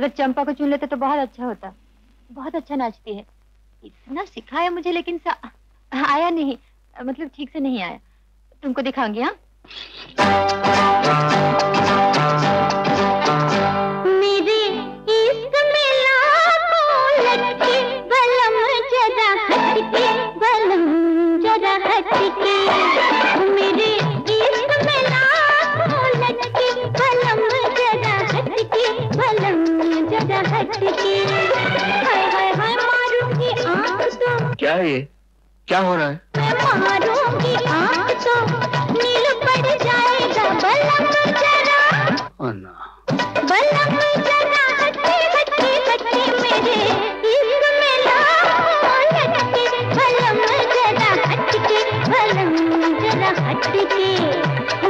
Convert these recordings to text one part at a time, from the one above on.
अगर चंपा को चुन लेते तो बहुत अच्छा होता। बहुत अच्छा नाचती है। इतना सिखाया मुझे, लेकिन आया नहीं, मतलब ठीक से नहीं आया। तुमको दिखाऊंगी। हाँ, मेरे इश्क में लाखों लटके बलम जरा हटके, बलम जरा हटके। मेरे इश्क में लाखों लटके बलम जरा हटके, बलम जरा हटके। हाय हाय हाय मारूंगी आँख तो। क्या है ये? क्या हो रहा है? मैं मारूंगी आँख तो नील पड़ जाएगा बलम जरा। बलम जरा हटके हटके हटके, मेरे इश्क में लाखों लटके बलम जरा हटके, बलम जरा हटके।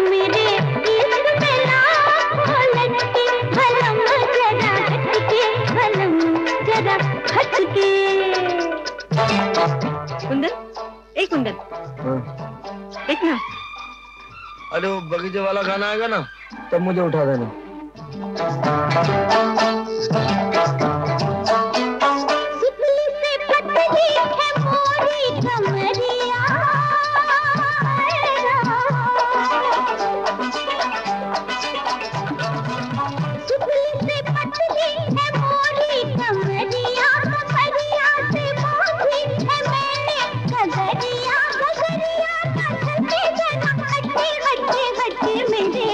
मेरे इश्क में लाखों लटके बलम जरा हटके, बलम जरा हटके। कुंदन, एक कुंदन, देखना। अरे वो बगीचे वाला खाना आएगा ना, तब मुझे उठा देना। सुतली से पतली है मोरी कमरिया, सुतली से पतली है मोरी कमरिया, कमरिया से बांधी है मैंने गगरिया, गगरिया का छलके जरा हटके हटके हटके, मेरे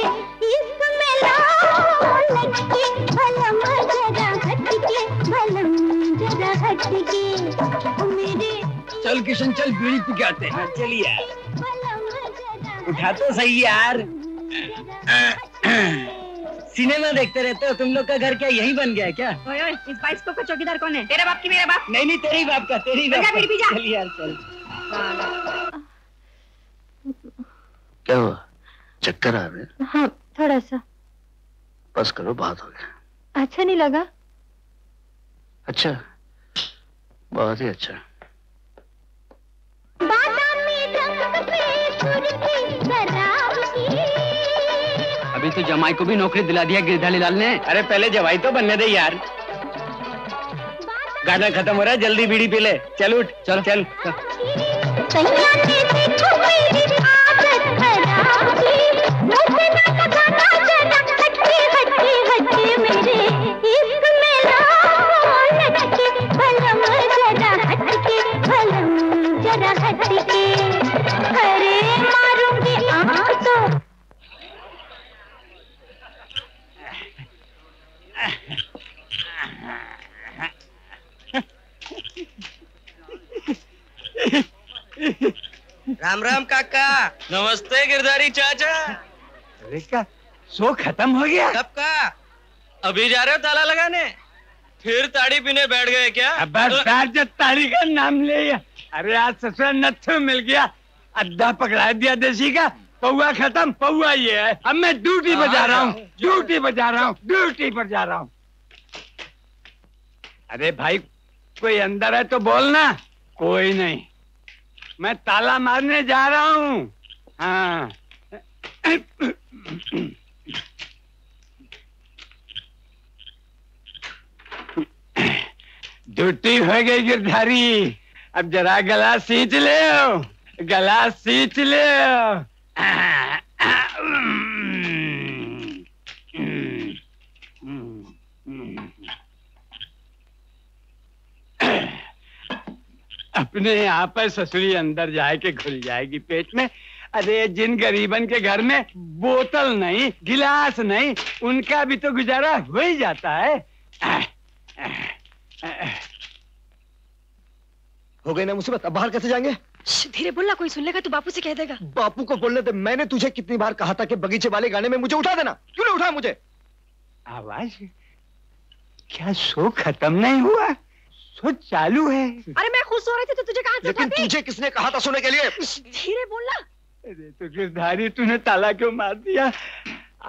इश्क में लाखों लटके बलम जरा हटके, बलम जरा हटके। मेरे चल किशन चल, बीड़ी पी के आते हैं। चलिए यार, बलम जरा उठा तो सही यार। सिनेमा देखते रहते हो तुम लोग का घर क्या यही बन गया है क्या? ओए ओए, इस बाइस्कोप का चौकीदार कौन है? तेरा बाप की मेरा बाप? नहीं नहीं, तेरी बाप का, तेरी बाप का। बीड़ी पी जा। चल यार चल। क्या हुआ? चक्कर आ रहे हैं? हाँ, थोड़ा सा। बस करो, बात हो गया। अच्छा नहीं लगा? अच्छा, बहुत ही अच्छा। बादामी रंग पे सुर्खी शराब की। अभी तो जमाई को भी नौकरी दिला दिया गिरधारी लाल ने। अरे पहले जवाई तो बनने दे यार। गाना खत्म हो रहा है, जल्दी बीड़ी पी ले। चल उठ, चल चल, चल। सैया ने देखो मेरी आदत खराब की, मुझसे ना लगाना जरा हटके हटके हटके, मेरे इश्क में लाखों लटके बलम जरा हटके, बलम जरा हटके। अरे मारूंगी आँख तो। राम राम काका। नमस्ते गिरधारी चाचा। अरे क्या शो खत्म हो गया? कब का? अभी जा रहे हो ताला लगाने? फिर ताड़ी पीने बैठ गए क्या? अब जब ताड़ी का नाम ले। अरे आज ससुर नत्थु मिल गया, अड्डा पकड़ा दिया देसी का। पौआ खत्म, पौआ ये है। अब मैं ड्यूटी पर जा रहा हूँ, ड्यूटी पर जा रहा हूँ, ड्यूटी पर जा रहा हूँ। अरे भाई कोई अंदर है तो बोलना। कोई नहीं, मैं ताला मारने जा रहा हूँ। हाँ। ड्यूटी हो गई गिरधारी। अब जरा गला सींच ले, गला सींच ले। अपने यहाँ पर ससुरी अंदर जाए के घुल जाएगी पेट में। अरे जिन गरीबन के घर में बोतल नहीं, गिलास नहीं, उनका भी तो गुजारा हो ही जाता है। हो गई ना मुसीबत, अब बाहर कैसे जाएंगे? धीरे बोलना, कोई सुन लेगा तो बापू से कह देगा। बापू को बोलने दे। मैंने तुझे कितनी बार कहा था कि बगीचे वाले गाने में मुझे उठा देना, क्यों नहीं उठाया मुझे? आवाज क्या शो खत्म नहीं हुआ? शो चालू है। अरे मैं खुद सो रही थी तो तुझे कहाँ से लेकिन उठाती? तुझे किसने कहा था सोने के लिए? धीरे बोलना। अरे तो गिरधारी तूने ताला क्यों मार दिया?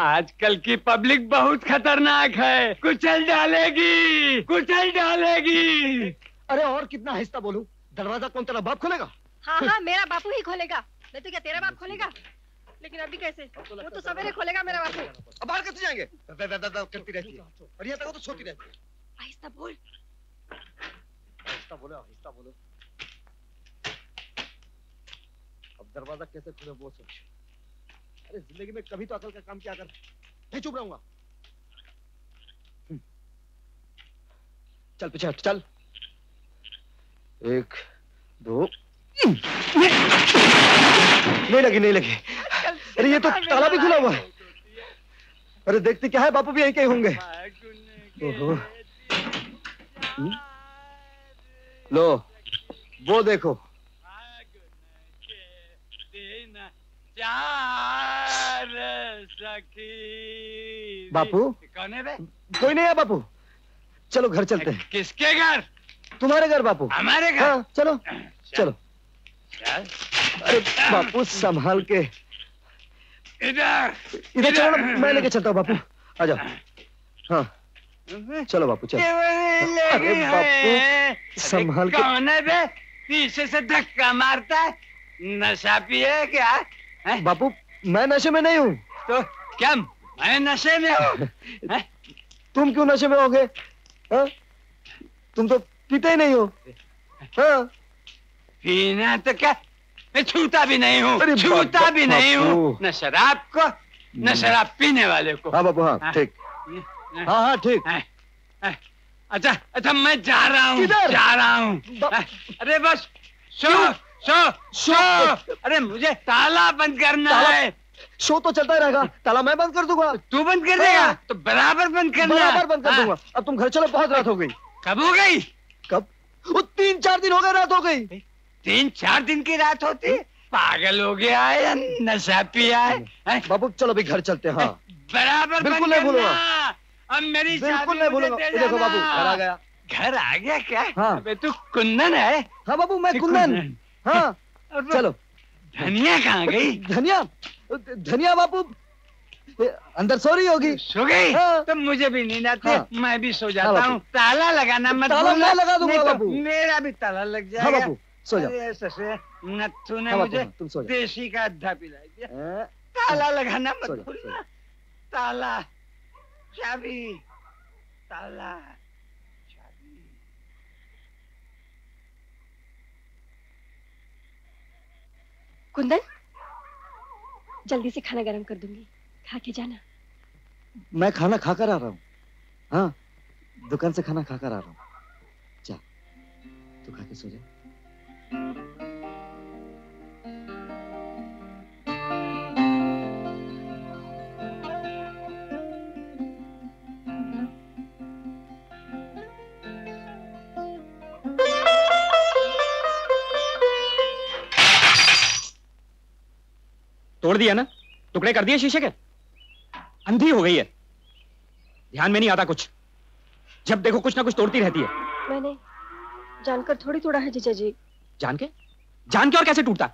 आजकल की पब्लिक बहुत खतरनाक है, कुचल डालेगी, कुचल डालेगी। अरे और कितना आहिस्ता बोलूं? दरवाजा कौन तेरा बाप खोलेगा? हाँ हाँ, मेरा बापू ही खोलेगा। नहीं तो क्या तेरा बाप खोलेगा? लेकिन अभी कैसे? वो तो सवेरे खोलेगा मेरा बापू। अब बाहर कैसे जाएंगे? करती रहती है और यहाँ तक तो सोती रहती है। आहिस्ता बोल। आहिस्ता बोलो, आहिस्ता बोलो। अब दरवाजा कैसे खुले वो सोच। अरे जिंदगी में कभी तो अकल का काम किया कर। नहीं चुप रहूंगा। चल पीछे हट, चल। 1 2 नहीं लगी। अरे ये तो ताला भी खुला हुआ है। अरे देखते क्या है, बापू भी यहीं कहीं होंगे। ओहो। लो वो देखो। बापू कौन है बे? कोई नहीं है बापू। चलो घर चलते हैं। किसके घर? तुम्हारे घर बापू। हमारे घर? हाँ, चलो चलो। अरे बापू संभाल के। इधर चलो ना, मैं लेके चलता हूँ बापू। आ जाओ। हाँ चलो बापू चलो। अरे बापू संभाल के। कौन है बे? पीछे से धक्का मारता है। नशा पिए क्या है? बापू मैं नशे में नहीं हूँ। तो क्या मैं नशे में हूँ? तुम क्यों नशे में होगे? हाँ? तुम तो पीते ही नहीं हो। हाँ? पीना तो क्या, मैं छूता भी नहीं हूँ, छूता भी नहीं हूँ। न शराब को न शराब पीने वाले को। हाँ बापू हाँ ठीक। हाँ ठीक। अच्छा अच्छा मैं जा रहा हूँ। अरे बस शो अरे मुझे ताला बंद करना है। शो तो चलता ही रहेगा, ताला मैं बंद कर दूंगा। तू बंद कर देगा? तो बराबर बंद करना। बराबर बंद कर दूंगा। अब तुम घर चलो, बहुत रात हो गई। कब हो गई? कब? वो 3-4 दिन हो गए, रात हो गई। 3-4 दिन की रात होती? पागल हो गया है या नशा पिया है? बाबू चलो भी घर चलते हैं। हाँ बराबर बिल्कुल नहीं भूलूंगा। अब मेरी बिल्कुल नहीं भूलूंगा। देखो बाबू घर आ गया। घर आ गया क्या? हाँ। अबे तू कुंदन है? हाँ बाबू मैं कुंदन। हाँ चलो। धनिया कहाँ गई? धनिया बापू अंदर सो रही होगी। सो गई? हाँ। तो मुझे भी नींद आती है। हाँ। मैं भी सो जाता हूँ। ताला लगाना मत ताला भूलना। मैं लगा दूंगा नहीं तो बाबू। मेरा भी ताला लग जाएगा। हाँ बापू सो जाओ। अरे ससुर नत्थू ने हाँ बापू, मुझे तुम सो जाओ। देसी का अद्धा पिला दिया। हाँ। ताला लगाना मत सो जाओ, भूलना। ताला चाबी ताला चाबी। कुंदन जल्दी से खाना गरम कर दूंगी, खा के जाना। मैं खाना खाकर आ रहा हूँ। हाँ दुकान से खाना खाकर आ रहा हूँ। जा तू खा के सो जा। तोड़ दिया ना, टुकड़े कर दिए शीशे के। अंधी हो गई है, ध्यान में नहीं आता कुछ। जब देखो कुछ ना कुछ तोड़ती रहती है। मैंने जानकर थोड़ी तोड़ा है जीजा जी। जान के? जान के और कैसे टूटता?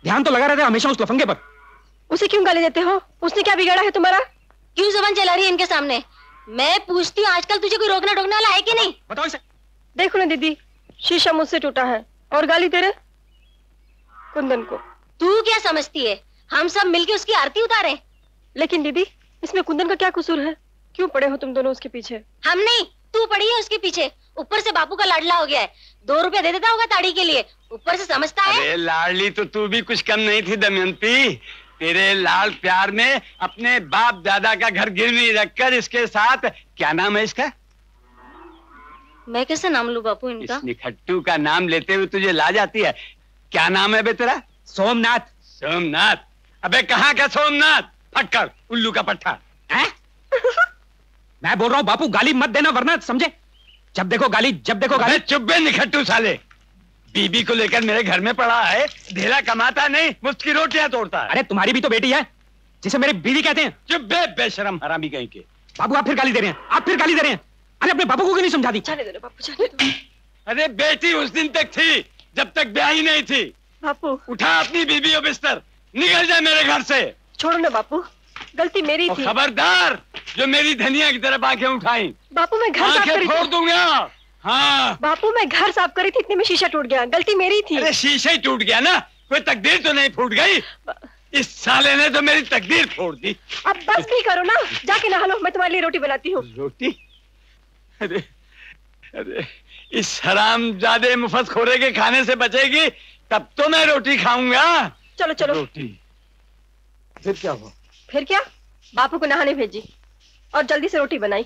ध्यान तो लगा रहता है हमेशा उस लफंगे पर। उसे क्यों गाली देते हो? उसने क्या बिगाड़ा है तुम्हारा? क्यों जुबान चला रही है इनके सामने? मैं पूछती हूँ आजकल तुझे कोई रोकना टोकने वाला है कि नहीं? बताओ इसे। देखो ना दीदी, शीशा मुझसे टूटा है और गाली दे रहे कुंदन को। तू क्या समझती है हम सब मिलके उसकी आरती उतारे? लेकिन दीदी इसमें कुंदन का क्या कसूर है? क्यों पड़े हो तुम दोनों उसके पीछे? हम नहीं, तू पड़ी है उसके पीछे। ऊपर से बापू का लाडला हो गया है, 2 रुपया दे देता होगा ताड़ी के लिए, ऊपर से समझता है। अरे लाडली तो तू भी कुछ कम नहीं थी दमयंती। तेरे लाल प्यार में अपने बाप दादा का घर गिरवी रखकर इसके साथ, क्या नाम है इसका? मैं कैसे नाम लूं बापू इनका? इस निखट्टू का नाम लेते हुए तुझे ला जाती है। क्या नाम है बे तेरा? सोमनाथ। सोमनाथ? अबे कहाँ का सोमनाथ? फटकर उल्लू का पट्टा है? मैं बोल रहा हूँ बापू गाली मत देना वरना समझे। जब देखो गाली, जब देखो गाली। चुप बे निखट्टू साले। बीबी को लेकर मेरे घर में पड़ा है, ढेला कमाता नहीं, मुफ्त की रोटियां तोड़ता है। अरे तुम्हारी भी तो बेटी है जिसे मेरी बीवी कहते हैं। चुप बे बेशरम हरामी कहीं के। बाबू आप फिर गाली दे रहे हैं, आप फिर गाली दे रहे हैं। अरे अपने बापू को क्यों नहीं समझा दी? जाने दो बापू, जाने दो। अरे बेटी उस दिन तक थी जब तक ब्याही नहीं थी। बापू उठा अपनी बीबी और बिस्तर, निकल जा मेरे घर से। छोड़ो ना बापू, गलती मेरी थी। खबरदार जो मेरी धनिया की तरफ आंखें उठाई, बापू मैं घर साफ करी फोड़ थी। दूंगा। हाँ बापू मैं घर साफ करी थी, इतने में शीशा टूट गया, गलती मेरी थी। अरे शीशा ही टूट गया ना, कोई तकदीर तो नहीं फूट गई। इस साले ने तो मेरी तकदीर फोड़ दी। अब बस भी करो ना, जाके नहा लो, मैं तुम्हारे लिए रोटी बनाती हूँ। रोटी? अरे अरे, इस हरामजादे मुफतखोरे के खाने से बचेगी तब तो मैं रोटी खाऊंगा। चलो चलो। रोटी? फिर क्या हुआ? फिर क्या, बापू को नहाने भेजी और जल्दी से रोटी बनाई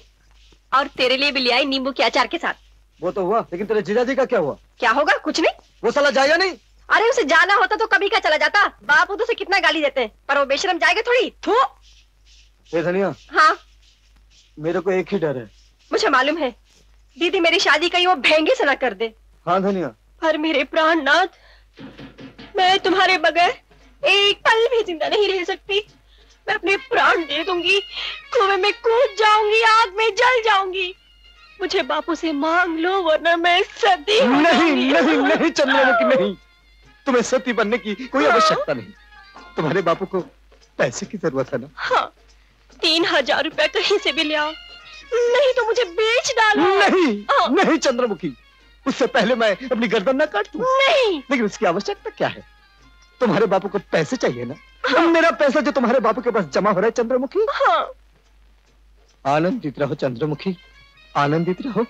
और तेरे लिए भी ले आई नींबू के अचार के साथ। वो तो हुआ, लेकिन तेरे जीजाजी का क्या हुआ? क्या होगा? कुछ नहीं। वो साला जाएगा नहीं? अरे उसे जाना होता तो कभी का चला जाता। बापू तो उसे कितना गाली देते हैं, पर वो बेशरम जाएगा थोड़ी। थू। ए धनिया। हाँ, मेरे को एक ही डर है। मुझे मालूम है दीदी मेरी शादी कहीं वो भेंगे से ना कर दे। हाँ धनिया। पर मेरे प्राणनाथ, मैं तुम्हारे बगैर एक पल भी जिंदा नहीं रह सकती। मैं अपने प्राण दे दूंगी, कुएं में कूद जाऊंगी, आग में जल जाऊंगी। मुझे बापू से मांग लो वरना मैं सती हो नहीं जाऊंगी। नहीं नहीं चंद्रमुखी, नहीं, तुम्हें सती बनने की कोई आवश्यकता नहीं। तुम्हारे बापू को पैसे की जरूरत है ना? हाँ, 3000 रुपया कहीं से भी ले आओ, नहीं तो मुझे बेच डालो। नहीं नहीं चंद्रमुखी, उससे पहले मैं अपनी गर्दन ना काट दूं। नहीं। लेकिन उसकी आवश्यकता क्या है? तुम्हारे बापू को पैसे चाहिए ना? हाँ। मेरा पैसा जो तुम्हारे बापू के पास जमा हो रहा है चंद्रमुखी। हाँ। आनंदित रहो चंद्रमुखी, आनंदित रहो।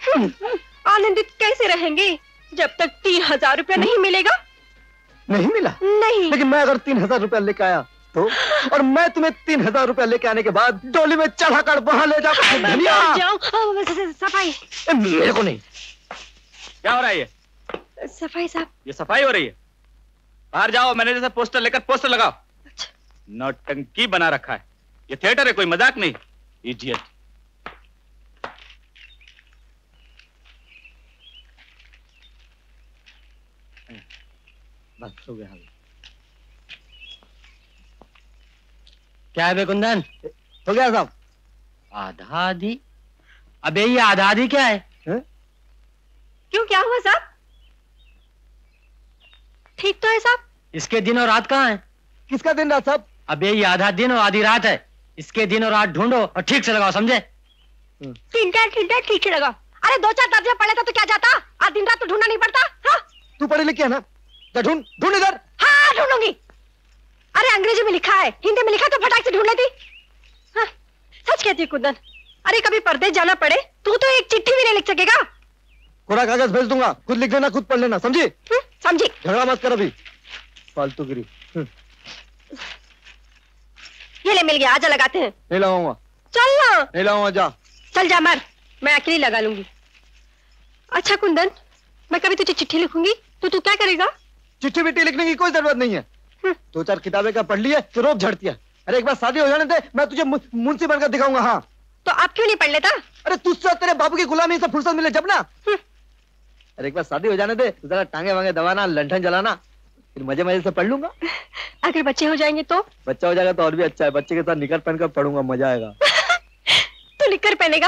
आनंदित कैसे रहेंगे जब तक 3000 रुपया नहीं मिलेगा? नहीं मिला? नहीं। लेकिन मैं अगर 3000 रुपया लेके आया तो, और मैं तुम्हें 3000 रुपया लेके आने के बाद डोली में चढ़ाकर वहां ले जाऊं। सफाई। मेरे को नहीं। क्या हो रहा है ये? सफाई साहब। ये सफाई हो रही है? बाहर जाओ, मैनेजर से पोस्टर लेकर पोस्टर लगाओ। अच्छा। नौटंकी बना रखा है, ये थिएटर है, कोई मजाक नहीं। इडियट। बस हो गया। क्या है बे कुंदन? हो गया साहब। आधा आधी? अबे ये आधा आधी क्या है? क्यों, क्या हुआ साहब? ठीक तो है साहब। इसके दिन और रात कहाँ है? किसका दिन रात साहब? अबे ये आधा दिन और आधी रात है। इसके दिन और रात ढूंढो और ठीक से लगाओ, समझे? ठीक से लगा। अरे 2-4 दर्जा पढ़े था तो क्या जाता? आज दिन रात तो ढूंढना नहीं पड़ता। हाँ? तू पढ़े लिखे है ना? ढूंढ ढूंढ इधर। हाँ ढूंढूंगी। अरे अंग्रेजी में लिखा है, हिंदी में लिखा तो फटाक से ढूंढ लेती। हाँ, सच कहती है कुंदन। अरे कभी परदेश जाना पड़े तू तो एक चिट्ठी भी नहीं लिख सकेगा। कोरा कागज भेज दूंगा, खुद लिख देना, खुद पढ़ लेना, समझी? समझी। झगड़ा मत कर अभी, फालतूगिरी। ये ले, मिल गया, आजा लगाते हैं। नहीं लगाऊंगा। चल ना। नहीं लगाऊंगा, जा। चल जा मर, मैं अकेली लगा लूंगी। अच्छा कुंदन, मैं कभी तुझे चिट्ठी लिखूंगी तो तू क्या करेगा? चिट्ठी विट्ठी लिखने की कोई जरूरत नहीं है। 2-4 किताबें का पढ़ लिया तो रोब झड़ती है। अरे एक बार शादी हो जाने दे, मैं तुझे मुंशी बनकर दिखाऊंगा। हाँ तो आप क्यों नहीं पढ़ लेता? अरे तुझसे तेरे बाबू की गुलामी से फुर्सत मिले जब ना। अरे एक बार शादी हो जाने दे, जरा टांगे वांगे दबाना, लंठन जलाना, फिर मजे मजे से पढ़ लूंगा। अगर बच्चे हो जाएंगे तो? बच्चा हो जाएगा तो और भी अच्छा है, बच्चे के साथ निकर पहनकर पढ़ूंगा, मजा आएगा। तू निकर पहनेगा?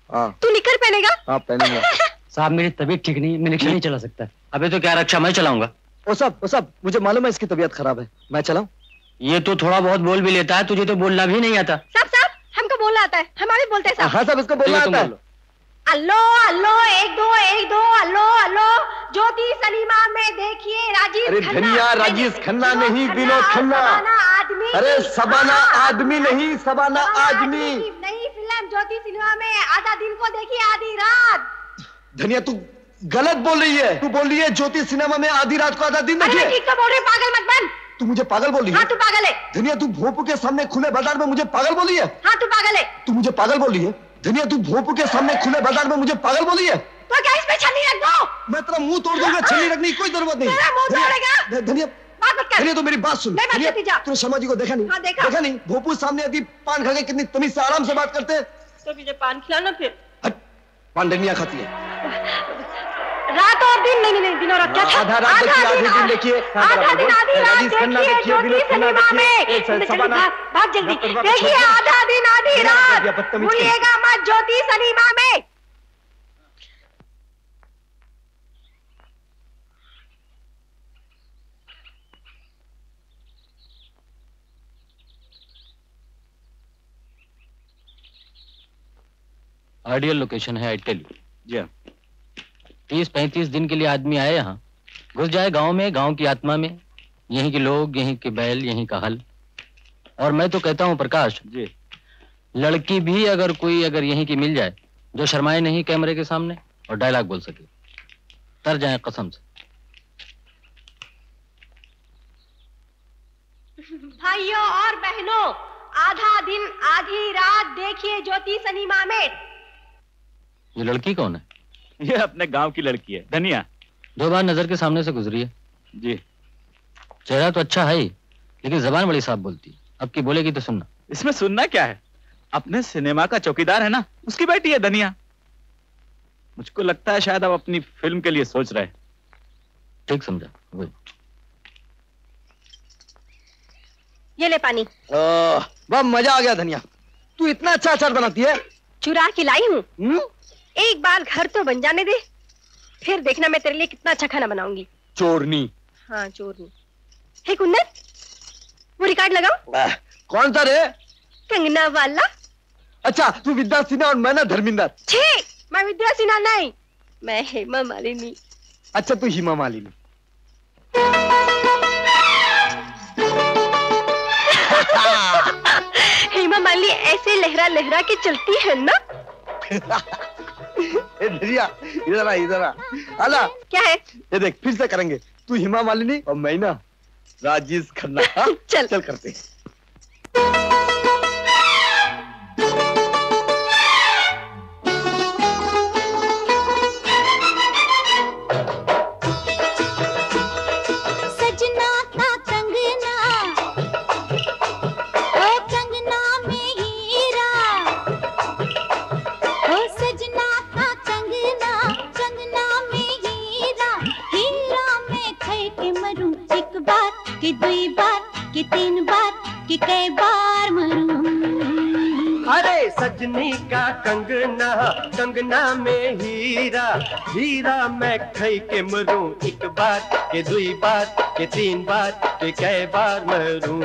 हाँ। तू निकर पहनेगा? हाँ पहनूंगा। साहब मेरी तबीयत ठीक नहीं, मैं रिक्शा नहीं चला सकता। अबे तो क्या रक्षा मैं चलाऊंगा। वो सब मुझे मालूम है इसकी तबीयत खराब है, मैं चलाऊं? ये तो थोड़ा बहुत बोल भी लेता है, तुझे तो बोलना भी नहीं आता। साहब हमको बोलना आता है, हम भी बोलते हैं साहब। हाँ साहब, इसको बोलना आता है। अल्लो अल्लो 1 2 1 2 अल्लो अल्लो, ज्योति सिनेमा में देखिए राजेश अरे धनिया, राजेश खन्ना नहीं, विनोद खन्ना। अरे सबाना आदमी नहीं, सबाना आदमी। नई फिल्म ज्योति सिनेमा में, आधा दिन को देखिए आधी रात। धनिया तू गलत बोल रही है, तू बोल रही है ज्योति सिनेमा में आधी रात को आधा दिन देखिए। ठीक तो बोल रही, पागल मत बन। तू मुझे पागल बोल रही है? हाँ तू पागल है। धनिया तू भोपू के सामने खुले बाजार में मुझे पागल बोली है? हाँ तू पागल है। तू मुझे पागल बोल रही है? धनिया तू भोपू के सामने खुले बाजार में मुझे पागल बोली है? तो क्या इसमें छन्नी रख दो? मैं तेरा मुंह तोड़ दूंगा, छन्नी रखने की कोई जरूरत नहीं। तेरा मुंह तोड़ेगा? धनिया बात मत कर। धनिया तो मेरी बात सुन। नहीं, तूने शर्मा जी को देखा नहीं? हाँ, देखा नहीं? भोपू सामने यदि पान खा के कितनी तमीज से आराम से बात करते हैं। तो मुझे पान खिलाना फिर। पान धनिया खाती है। रात और दिन नहीं, दिन और रात क्या था? आधा रात देखिए, आधे दिन देखिए, आधा दिन आधी रात देखिए ज्योति सिनेमा में। भाग जल्दी देखिए, आधा दिन आधी रात, भूलिएगा मत ज्योति सिनेमा में। आइडियल लोकेशन है, आई टेल यू। जी हाँ। 30-35 दिन के लिए आदमी आए यहाँ, घुस जाए गांव में, गांव की आत्मा में, यहीं के लोग, यहीं के बैल, यहीं का हल, और मैं तो कहता हूँ प्रकाश जी, लड़की भी अगर यहीं की मिल जाए जो शर्माए नहीं कैमरे के सामने और डायलॉग बोल सके, तर जाए कसम से। भाइयों और बहनों, आधा दिन आधी रात देखिए ज्योति सिनेमा में। ये लड़की कौन है? ये अपने गांव की लड़की है, धनिया। 2 बार नजर के सामने से गुजरी है जी। चेहरा तो अच्छा है ही, लेकिन जबान बड़ी साफ बोलती है। अब की बोलेगी तो सुनना। इसमें सुनना क्या है? अपने सिनेमा का चौकीदार है ना, उसकी बेटी है धनिया। मुझको लगता है शायद आप अपनी फिल्म के लिए सोच रहे हैं। ठीक समझा। वही। ये ले पानी। वाह, मजा आ गया धनिया। तू इतना अच्छा अचार बनाती है। चुरा के लाई हूँ। एक बार घर तो बन जाने दे, फिर देखना मैं तेरे लिए कितना अच्छा खाना बनाऊंगी। चोरनी। हाँ चोरनी। हे कुंदन, वो रिकॉर्ड लगाओ। कौन सा रे? कंगना वाला। अच्छा, तू विद्या सिन्हा और मैं ना धर्मिंदर। छे, मैं विद्या सिन्हा नहीं, मैं हेमा मालिनी। अच्छा, तू हेमा मालिनी। हेमा मालिनी ऐसे लहरा लहरा के चलती है ना। धनिया, इधर आ, इधर आ। आला। क्या है? ये देख, फिर से करेंगे। तू हेमा मालिनी और मैं ना राजेश खन्ना। चल चल करते। सजना का कंगना, ओ कंगना में हीरा, ओ सजना का कंगना, कंगना में हीरा, हीरा में खै के मरूं एक बार के 2 बार के 3 बार के कई बार मरूं। अरे सजनी का कंगना, कंगना में हीरा, हीरा मैं खै के मरूं एक बार के 2 बार के 3 बार के कई बार मरूं।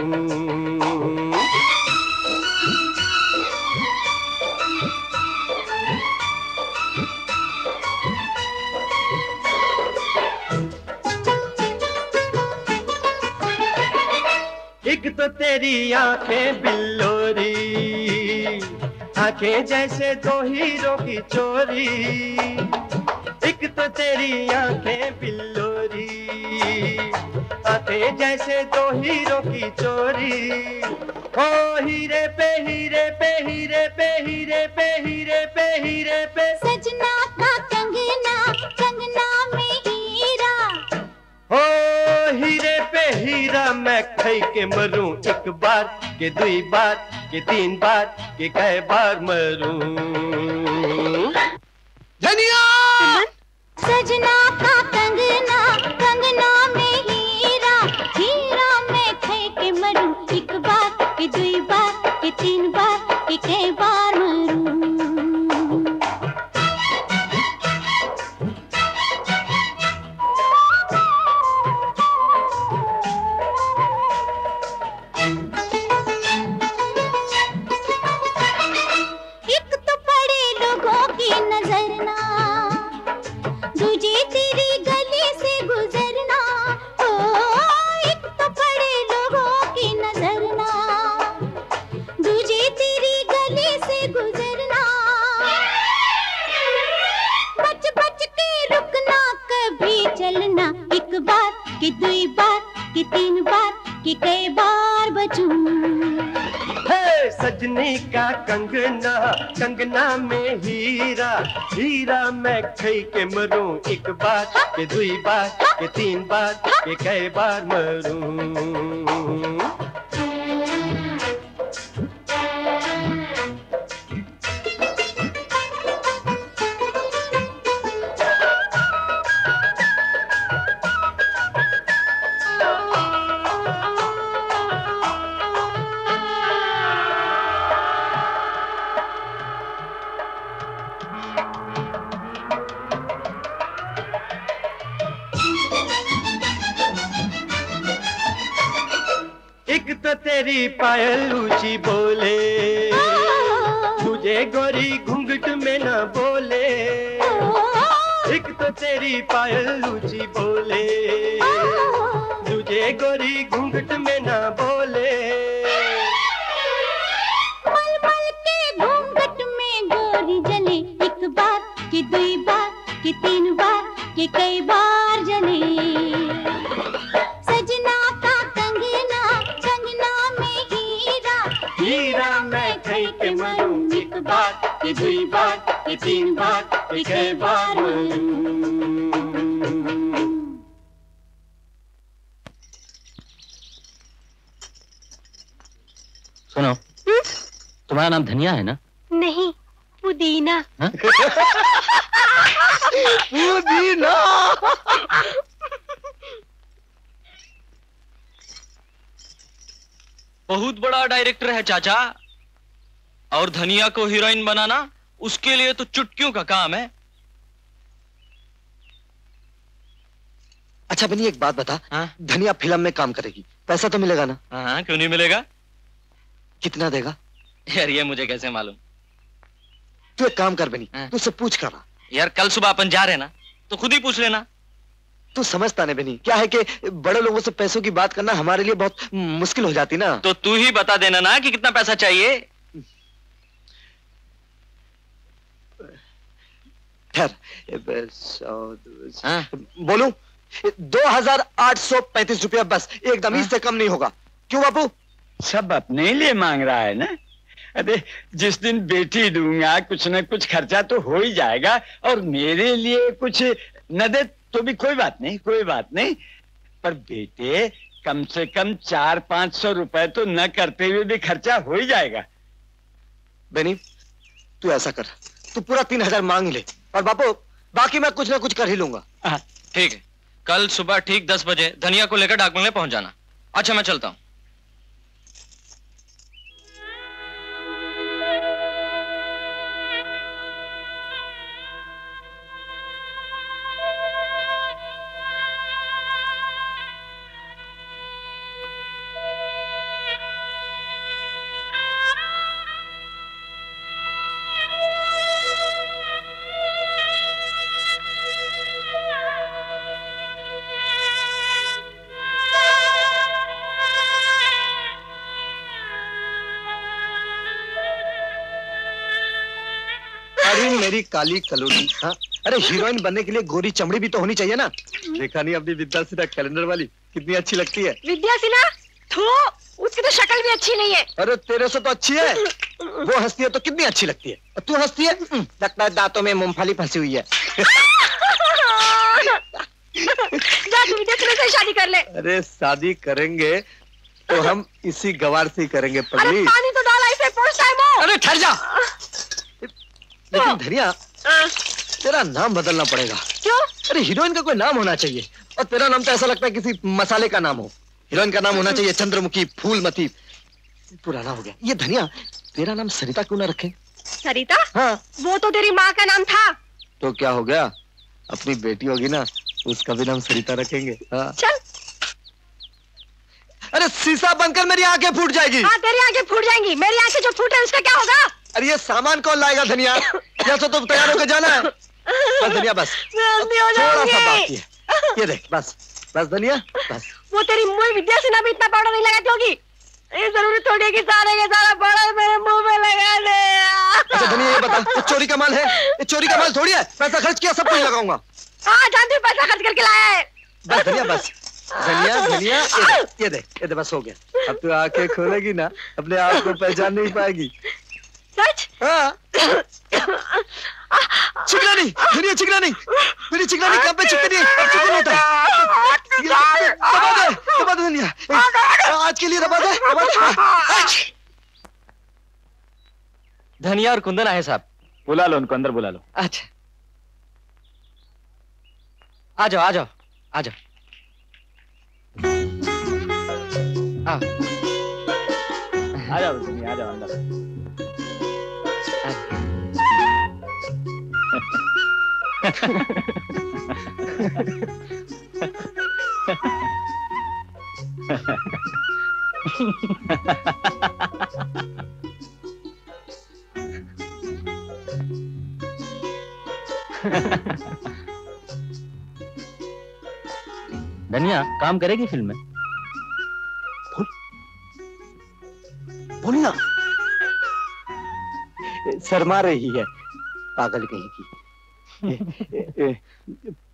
एक तो तेरी आंखें बिल्लोरी, आंखें जैसे 2 हीरो की चोरी। एक तो तेरी आंखें बिल्लोरी, आंखें जैसे 2 हीरो की चोरी। ओ हीरे पे हीरे पे हीरे पे हीरे पे हीरे पे हीरे पे, सजना का कंगना, कंगना में हीरा, ओ हीरे पे हीरा मैं खै के मरूं एक बार के 2 बार के 3 बार के कई बार मरूं। धनिया! सजना का कंगना, कंगना में हीरा, हीरा मैं खै के मरूं एक बार के 2 बार के 3 बार के कई बार मरूं। एक तो पड़े लोगों की नजर ना, दूजे तेरी गली से गुजरना। ओ एक तो पड़े लोगों की नजर ना, दूजे तेरी गली से गुजरना। बच बच के रुकना, कभी चलना, एक बार के 2 बार के 3 बार के कई बार बचूं। हे सजनी का कंगना, कंगना में हीरा, हीरा मैं खै के मरूं एक बार के 2 बार के 3 बार के कई बार मरूं। एक तो तेरी पायल ऊंची बोले, तुझे गोरी घूंघट में न बोले। एक तो तेरी पायल ऊंची बोले, तुझे गोरी घूंघट में न बोले। हीरा मैं कई के मरूं एक बार के दुई बार के तीन बार के छह बार। सुनो, तुम्हारा नाम धनिया है ना? नहीं, पुदीना। पुदीना। बहुत बड़ा डायरेक्टर है चाचा, और धनिया को हीरोइन बनाना उसके लिए तो चुटकियों का काम है। अच्छा बनी, एक बात बता। हाँ? धनिया फिल्म में काम करेगी, पैसा तो मिलेगा ना? हाँ, क्यों नहीं मिलेगा? कितना देगा? यार ये मुझे कैसे मालूम? तू एक काम कर बनी, हाँ? तू उससे पूछ कर। यार कल सुबह अपन जा रहे ना, तो खुद ही पूछ लेना। तू समझता नहीं बनी, क्या है कि बड़े लोगों से पैसों की बात करना हमारे लिए बहुत मुश्किल हो जाती ना। तो तू ही बता देना ना कि कितना पैसा चाहिए। हाँ? बोलूं? 2835 रुपया बस, एकदम। इससे कम नहीं होगा। क्यों बापू? सब अपने लिए मांग रहा है ना। अरे जिस दिन बेटी दूंगा कुछ न कुछ खर्चा तो हो ही जाएगा, और मेरे लिए कुछ न दे तो भी कोई बात नहीं, कोई बात नहीं। पर बेटे कम से कम 400-500 रुपए तो न करते हुए भी खर्चा हो ही जाएगा। बेनी तू ऐसा कर, तू पूरा 3000 मांग ले, और बापू बाकी मैं कुछ ना कुछ कर ही लूंगा। ठीक है, कल सुबह ठीक 10 बजे धनिया को लेकर डाक बंगले पहुंच जाना। अच्छा मैं चलता हूँ। मेरी काली कलोनी। हाँ? अरे हीरोइन बनने के लिए गोरी चमड़ी भी तो होनी चाहिए ना। देखा नहीं अपनी विद्या सिन्हा कैलेंडर वाली कितनी अच्छी लगती है। विद्या सिन्हा? थू, उसकी तो शक्ल भी अच्छी नहीं है। अरे तेरे से तो अच्छी है। वो हंसती है तो कितनी अच्छी लगती है, और तू हंसती है लगता है दांतों में मूंगफली फंसी हुई है। जा तू विद्या सिन्हा से शादी कर ले। अरे शादी करेंगे तो हम इसी गवार से ही करेंगे पगली। अरे पानी तो डाला इसे, पहुंचता है वो। अरे ठहर जा। लेकिन धनिया तेरा नाम बदलना पड़ेगा। क्यों? अरे हीरोइन का कोई नाम होना चाहिए, और तेरा नाम तो ऐसा लगता है किसी मसाले का नाम हो। हीरोइन का नाम होना चाहिए चंद्रमुखी, फूलमती। पुराना हो गया ये। धनिया तेरा नाम सरिता क्यों ना रखे? सरिता? हाँ। वो तो तेरी माँ का नाम था। तो क्या हो गया, अपनी बेटी होगी ना, उसका भी नाम सरिता रखेंगे। हाँ। चल। अरे शीशा बनकर मेरी आंखें फूट जाएगी। हाँ तेरी आंखें फूट जाएंगी, मेरी आंखें जो फूटे उसका क्या होगा? अरे ये सामान कौन लाएगा धनिया? जैसे तो तैयार होकर जाना है। बस धनिया बस, थोड़ा सा बाकी है। ये देख बस बस धनिया बस। वो तेरी मुंह विद्या सिन्हा भी इतना पाउडर नहीं लगाती होगी। ये जरूरी थोड़ी है कि सारे के सारा पाउडर मेरे मुंह में लगा दे। अच्छा धनिया ये बता, ये चोरी का माल है? ये चोरी का माल थोड़ी है, पैसा खर्च किया सब कुछ लगाऊंगा। हाँ जानती हूँ, पैसा खर्च करके लाया है। बस धनिया बस। धनिया धनिया ये दे बस हो गया। अब तू आंखें खोलेगी ना, अपने आप को पहचान नहीं पाएगी। सच? हाँ। चिकना नहीं धनिया, चिकना नहीं, मेरी चिकना नहीं। कब पे चिकनी है? चिकन होता है। दबा दे धनिया, आज के लिए दबा दे। धनिया और कुंदन आए साहब। बुला लो उनको, अंदर बुला लो। अच्छा आ जाओ आ जाओ आ जाओ। आ जाओ धनिया, आ जाओ अंदर। धनिया काम करेगी फिल्म में? बोल ना। शर्मा रही है पागल कहीं की।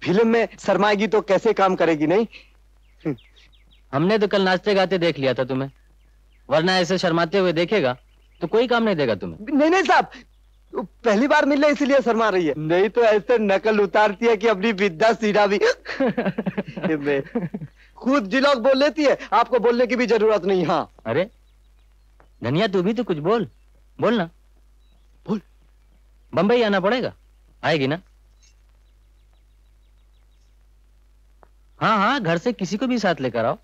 फिल्म में शर्माएगी तो कैसे काम करेगी? नहीं हमने तो कल नाचते गाते देख लिया था तुम्हें। वरना ऐसे शर्माते हुए देखेगा तो कोई काम नहीं देगा तुम्हें। नहीं नहीं साहब, पहली बार मिल रहे इसीलिए शर्मा रही है, नहीं तो ऐसे नकल उतारती है कि अपनी विद्या सीधा भी खुद जिलोग बोल लेती है, आपको बोलने की भी जरूरत नहीं। हाँ अरे धनिया तू भी तो कुछ बोल ना। बोल। बंबई आना पड़ेगा, आएगी ना? हाँ हाँ, घर से किसी को भी साथ लेकर आओ,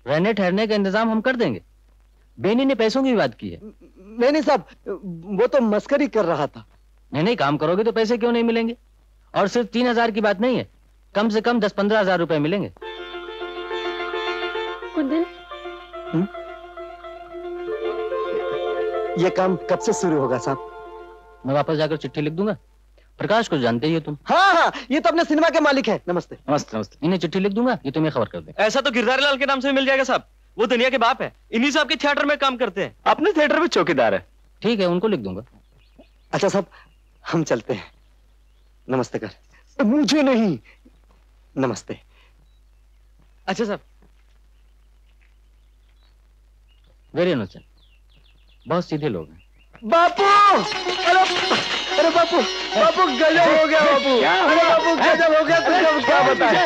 रहने ठहरने का इंतजाम हम कर देंगे। बेनी ने पैसों की भी बात की है। नहीं नहीं साहब, वो तो मस्करी कर रहा था। नहीं, काम करोगे तो पैसे क्यों नहीं मिलेंगे? और सिर्फ 3,000 की बात नहीं है, कम से कम 10-15 हजार रुपए मिलेंगे। कुंदन, ये काम कब से शुरू होगा साहब? मैं वापस जाकर चिट्ठी लिख दूंगा। प्रकाश को जानते ही हो तुम। हाँ हाँ, ये तो अपने सिनेमा के मालिक है। नमस्ते। नमस्ते नमस्ते। इन्हें चिट्ठी लिख दूंगा, ये तुम्हें खबर कर दे। ऐसा तो गिरधारी लाल के नाम से मिल जाएगा साहब, वो दुनिया के बाप है, इन्हीं से आपके थिएटर में काम करते हैं। अपने थिएटर में चौकीदार है। ठीक है, उनको लिख दूंगा। अच्छा साहब, हम चलते हैं। नमस्ते कर। मुझे नहीं, नमस्ते। अच्छा साहब। वेरी इनोसेंट, बहुत सीधे लोग हैं। बापू, अरे बापू, बापू गजब हो गया बापू। अरे बापू गजब हो गया, तुझे क्या बताएं?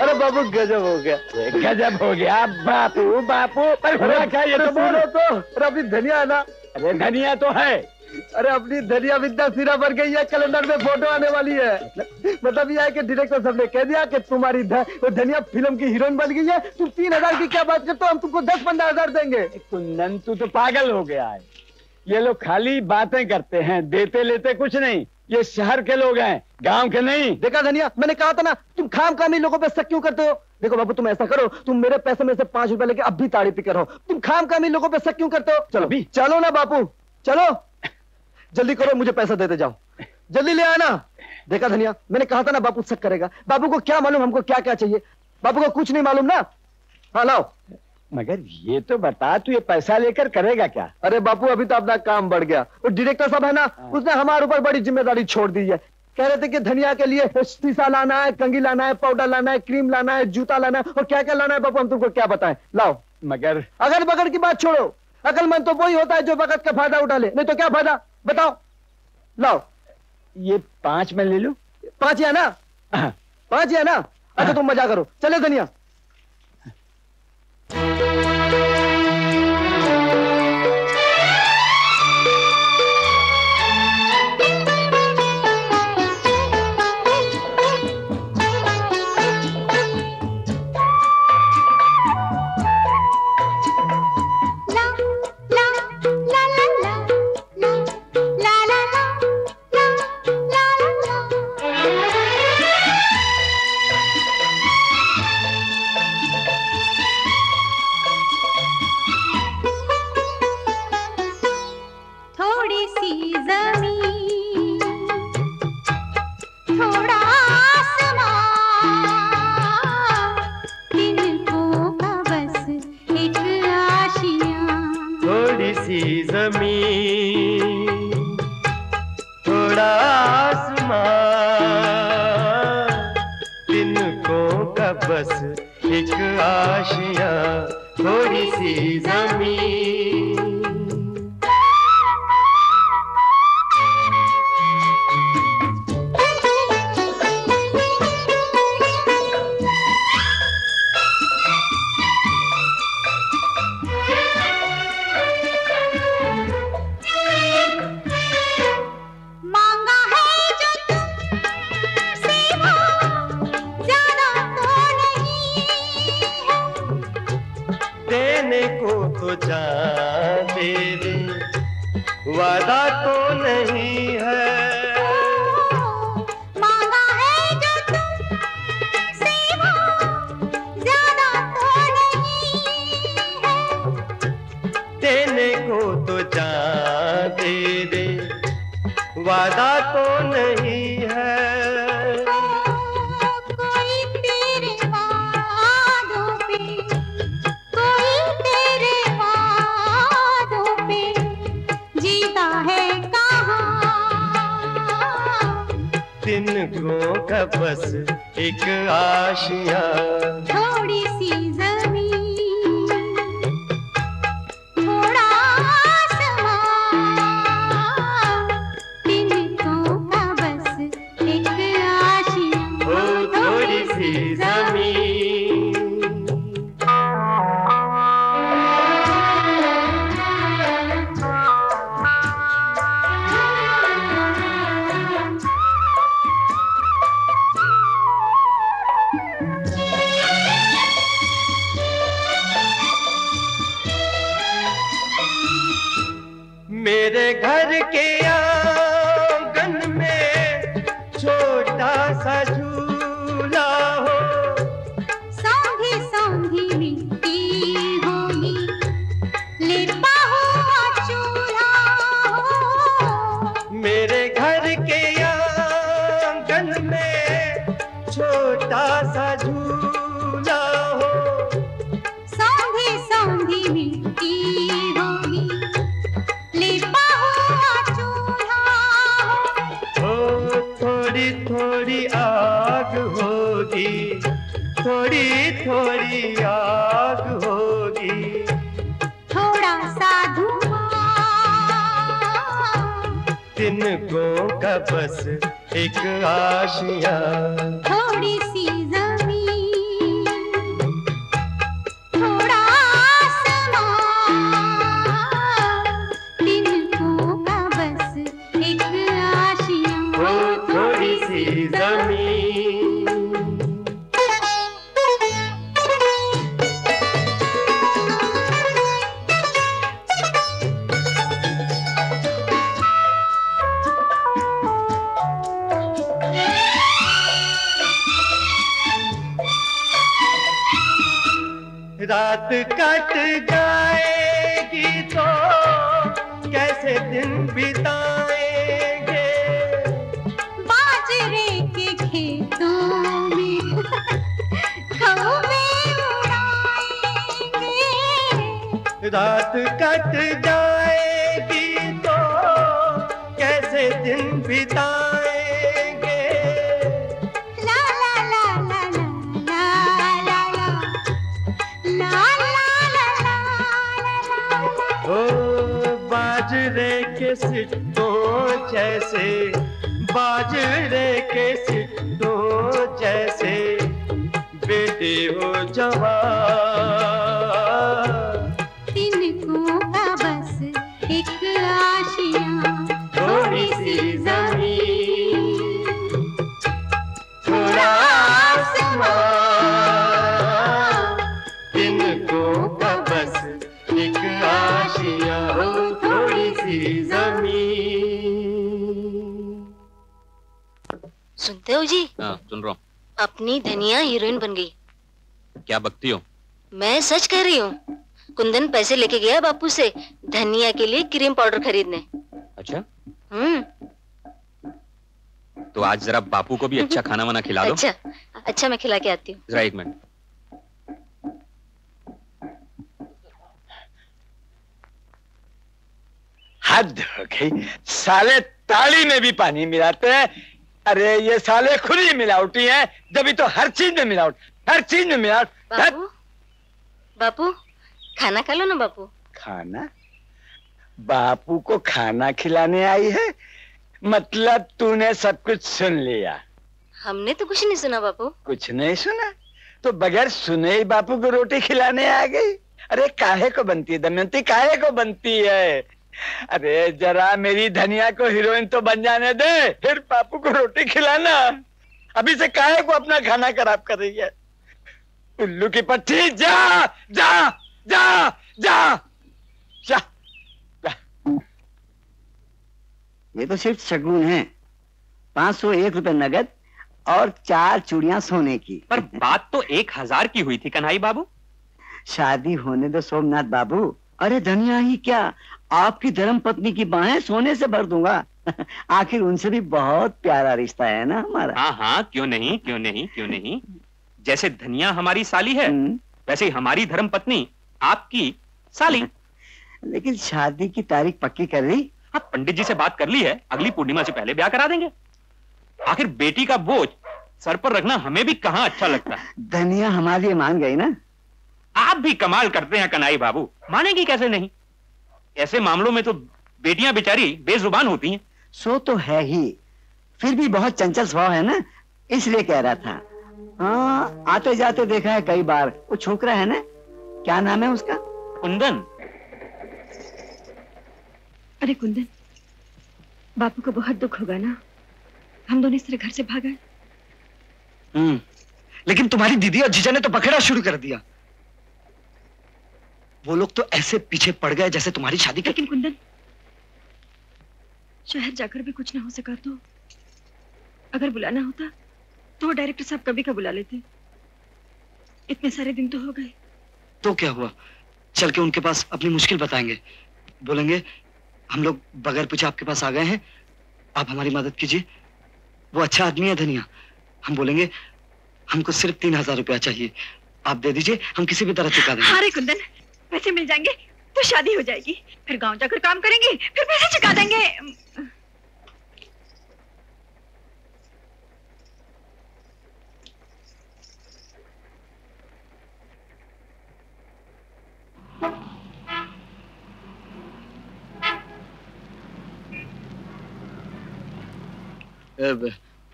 अरे बापू गजब हो गया। गजब हो गया बापू। बापू पर हुआ क्या ये तो बोलो तो। अरे अपनी धनिया है ना? अरे धनिया तो है। अरे अपनी धनिया विद्या सिरा बन गई है, कैलेंडर में फोटो आने वाली है। मतलब ये है कि डायरेक्टर साहब ने कह दिया कि तुम्हारी धनिया फिल्म की हीरोइन बन गई है। तुम 3,000 की क्या बात करते हो, हम तुमको 10-15 हजार देंगे। कुंदन तू तो पागल हो गया है, ये लोग खाली बातें करते हैं, देते लेते कुछ नहीं। ये शहर के लोग हैं, गांव के नहीं। देखा धनिया, मैंने कहा था ना, तुम खामखामी लोगों पे शक क्यों करते हो? देखो बाबू, तुम ऐसा करो, तुम मेरे पैसे में से 5 रुपए लेके अब भी ताड़ी पी कर हो। तुम खामखामी लोगों पे शक क्यों करते हो? चलो भी, चलो ना बापू, चलो जल्दी करो, मुझे पैसा देते जाओ, जल्दी ले आना। देखा धनिया, मैंने कहा था ना बापू शक करेगा। बाबू को क्या मालूम हमको क्या क्या चाहिए? बाबू को कुछ नहीं मालूम ना। हाँ लाओ। मगर ये तो बता, तू ये पैसा लेकर करेगा क्या? अरे बापू, अभी तो अपना काम बढ़ गया। वो डायरेक्टर साहब है ना, उसने हमारे ऊपर बड़ी जिम्मेदारी छोड़ दी है। कह रहे थे कि धनिया के लिए शीशा लाना है, कंघी लाना है, पाउडर लाना है, क्रीम लाना है, जूता लाना है, और क्या क्या लाना है बापू हम तुमको क्या बताएं। लाओ। मगर अगर बगड़ की बात छोड़ो, अकलमंद तो वही होता है जो वक्त का फायदा उठा ले, नहीं तो क्या फायदा बताओ। लाओ। ये 5 में ले लूं? 5 या ना? 5 या ना? अच्छा तुम मजा करो, चले धनिया। मेरे घर के आंगन में छोटा सा झूला हो, सौंधी सौंधी मिट्टी होगी, लिपा हुआ चूल्हा हो। मेरे घर के आंगन में छोटा सा झूला हो, सौंधी सौंधी मिट्टी होगी, लिपा हुआ चूल्हा हो। थोड़ी थोड़ी आग होगी, थोड़ी थोड़ी आग होगी, थोड़ा सा धुआं, तिनकों का बस एक आशियां, थोड़ी सी जमीन, थोड़ा आसमां, तिनकों का बस एक आशियां, हो थोड़ी सी जमीन। रात कट जाएगी तो कैसे दिन बिताएंगे, बाजरे के खेतों में कौवे उड़ाएंगे, रात कट जाएगी तो कैसे दिन बिताएंगे, ला ला ला ला ला ला ला ला ला ला ला। ओ बाजरे के सिट्टों जैसे, बाजरे के सिट्टों जैसे बेटे हो जवान, तिनकों का बस एक आशियां, थोड़ी सी जमीन, थोड़ा आसमां, तिनकों का बस एक आशियां, हो थोड़ी सी जमीन। सुनते हो जी? हाँ सुन रहा हूँ। अपनी धनिया हीरोइन बन गई। क्या बकती हो? मैं सच कह रही हूँ। कुंदन पैसे लेके गया बापू से धनिया के लिए क्रीम पाउडर खरीदने। अच्छा तो आज जरा बापू को भी अच्छा खाना वाना खिला दो। अच्छा मैं खिला के आती हूँ। जरा एक मिनट। हद हो गई, साले ताली में भी पानी मिलाते हैं। अरे ये साले खुली मिलावटी हैं, जब तो हर चीज में मिलावट, हर चीज में मिलावट। बापू बापू खाना खा लो ना बापू। खाना? बापू को खाना खिलाने आई है? मतलब तूने सब कुछ सुन लिया? हमने तो कुछ नहीं सुना बापू। कुछ नहीं सुना तो बगैर सुने ही बापू को रोटी खिलाने आ गई? अरे काहे को बनती है दमयंती, काहे को बनती है? अरे जरा मेरी धनिया को हीरोइन तो बन जाने दे, फिर बापू को रोटी खिलाना। अभी से काहे को अपना खाना खराब कर रही है? उल्लू की पट्टी, जा जा जा जा जा। ये तो सिर्फ शगुन है। 501 रुपए नगद और 4 चूड़ियां सोने की। पर बात तो 1000 की हुई थी कन्हई बाबू। शादी होने दो सोमनाथ बाबू। अरे धनिया ही क्या, आपकी धर्म पत्नी की बाहें सोने से भर दूंगा। आखिर उनसे भी बहुत प्यारा रिश्ता है ना हमारा। हाँ हाँ क्यों नहीं क्यों नहीं क्यों नहीं। जैसे धनिया हमारी साली है वैसे ही हमारी धर्म पत्नी आपकी साली। लेकिन शादी की तारीख पक्की कर ली? हाँ पंडित जी से बात कर ली है, अगली पूर्णिमा से पहले ब्याह करा देंगे। आखिर बेटी का बोझ सर पर रखना हमें भी कहाँ अच्छा लगता है। धनिया हमारे लिए मान गई ना। आप भी कमाल करते हैं कन्हई बाबू, मानेगी कैसे नहीं। ऐसे मामलों में तो बेटियां बेचारी बेजुबान होती हैं। सो तो है ही, फिर भी बहुत चंचल स्वभाव है ना, इसलिए कह रहा था। हाँ आते जाते देखा है कई बार। वो छोकरा है ना, क्या नाम है उसका? कुंदन। अरे कुंदन, बापू को बहुत दुख होगा ना, हम दोनों इस तरह घर से भाग आए। लेकिन तुम्हारी दीदी और जीजा ने तो बखेड़ा शुरू कर दिया। वो लोग तो ऐसे पीछे पड़ गए जैसे तुम्हारी शादी। लेकिन कुंदन, शहर जाकर भी कुछ ना हो सका तो अगर बुलाना होता तो वो डायरेक्टर साहब कभी का बुला लेते। इतने सारे दिन तो हो गए। तो क्या हुआ, चल के उनके पास अपनी मुश्किल बताएंगे, बोलेंगे हम लोग बगैर पूछे आपके पास आ गए हैं, आप हमारी मदद कीजिए। वो अच्छा आदमी है धनिया। हम बोलेंगे हमको सिर्फ 3000 रुपया चाहिए, आप दे दीजिए, हम किसी भी तरह चुका देंगे। अरे कुंदन, पैसे मिल जाएंगे तो शादी हो जाएगी, फिर गांव जाकर काम करेंगे, फिर पैसे चुका देंगे।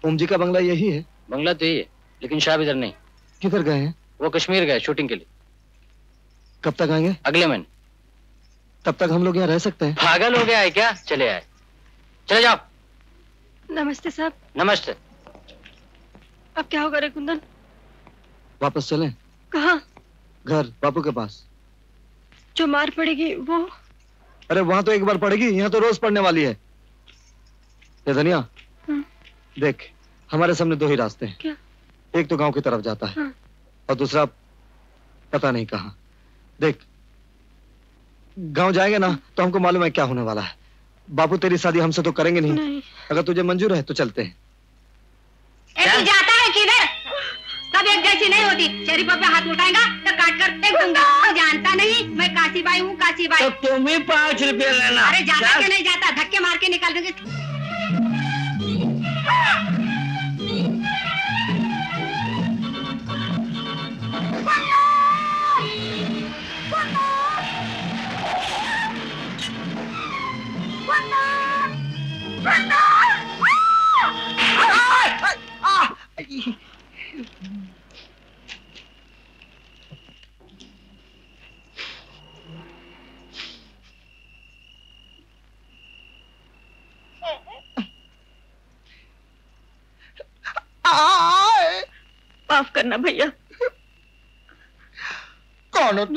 ओम जी का बंगला यही है? बंगला तो यही है, लेकिन साहब इधर नहीं। किधर गए हैं? वो कश्मीर गए शूटिंग के लिए। कब तक आएंगे? अगले महीने। तब तक हम लोग यहाँ रह सकते हैं? पागल हो गया है क्या? चले आए, चले जाओ। नमस्ते साहब। नमस्ते। अब क्या होगा रे कुंदन? वापस चलें? कहाँ? घर, बापू के पास। जो मार पड़ेगी वो? अरे वहां तो एक बार पड़ेगी, यहाँ तो रोज पड़ने वाली है। ये धनिया, देख हमारे सामने दो ही रास्ते हैं। क्या? एक तो गांव की तरफ जाता है और दूसरा पता नहीं कहाँ। देख गांव जाएंगे ना तो हमको मालूम है क्या होने वाला है। बापू तेरी शादी हमसे तो करेंगे नहीं। अगर तुझे मंजूर है तो चलते हैं। तू जाता है किधर? सब एक जैसी नहीं होती। शरीफों पे हाथ उठाएगा तो काट कर फेंक दूंगा। तू जानता नहीं मैं काशीबाई हूँ, काशीबाई। तो तुम ही 5 रुपये लेना। अरे जाता कि नहीं जाता? धक्के मार के निकाल देंगे। माफ करना भैया। कौन हो तुम?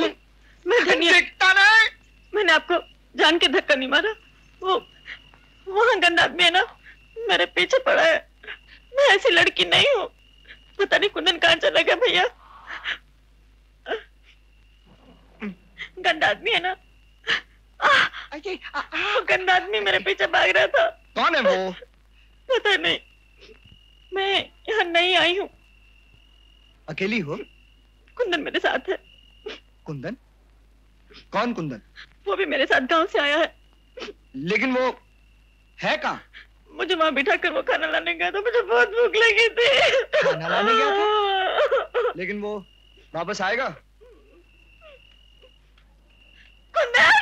मैं धनिया। मैंने आपको जान के धक्का नहीं मारा। वो वहाँ गंदा आदमी है ना, मेरे पीछे पड़ा है। मैं ऐसी लड़की नहीं हूँ। पता नहीं कुंदन कहाँ चला गया भैया। गंदा आदमी है ना, वो गंदा आदमी मेरे पीछे भाग रहा था। कौन है वो? पता नहीं, मैं यहाँ नहीं आई हूँ। अकेली हो? कुंदन मेरे साथ है। कुंदन? कौन कुंदन? वो भी मेरे साथ गांव से आया है। लेकिन वो है कहाँ? मुझे वहाँ बिठा कर वो खाना लाने गया था। मुझे बहुत भूख लगी थी। खाना लाने गया था? लेकिन वो वापस आएगा? कुंदन!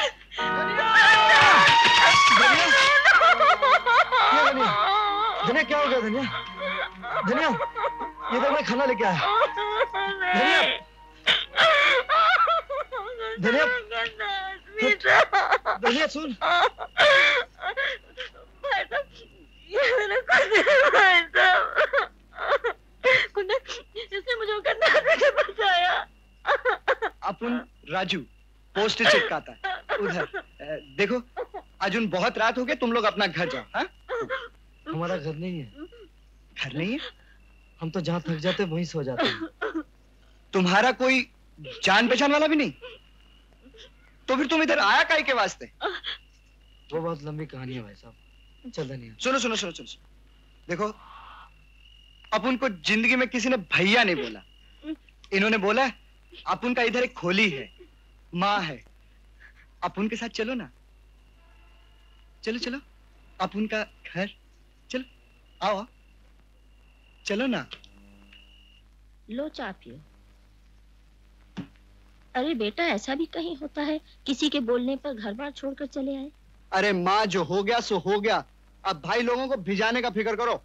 धनिया क्या हो गया? धनिया, धनिया ये तो मैं खाना लेके आया। धनिया, धनिया, धनिया सुन। कुंदन, इसने मुझे गंदा आदमी के पास आया। अपन राजू पोस्ट चिपकाता है उधर। देखो अर्जुन, बहुत रात हो गई, तुम लोग अपना घर जाओ। हाँ? हमारा घर नहीं है। घर नहीं है? हम तो जहाँ थक जाते वहीं सो जाते हैं। तुम्हारा कोई जान पहचान वाला भी नहीं? तो फिर तुम इधर आया काहे के वास्ते? वो बहुत लंबी कहानी है भाई साहब। चल धनिया, सुनो सुनो सुनो सुनो। देखो अपन को जिंदगी में किसी ने भैया नहीं बोला। इन्होंने बोला अपन का इधर एक खोली है, माँ है। अपन के साथ चलो ना। चलो चलो, अपन का घर। चलो आओ, चलो ना। लो चाय पियो। अरे बेटा, ऐसा भी कहीं होता है किसी के बोलने पर घर बार छोड़कर चले आए? अरे माँ, जो हो गया सो हो गया। अब भाई लोगों को भिजाने का फिक्र करो।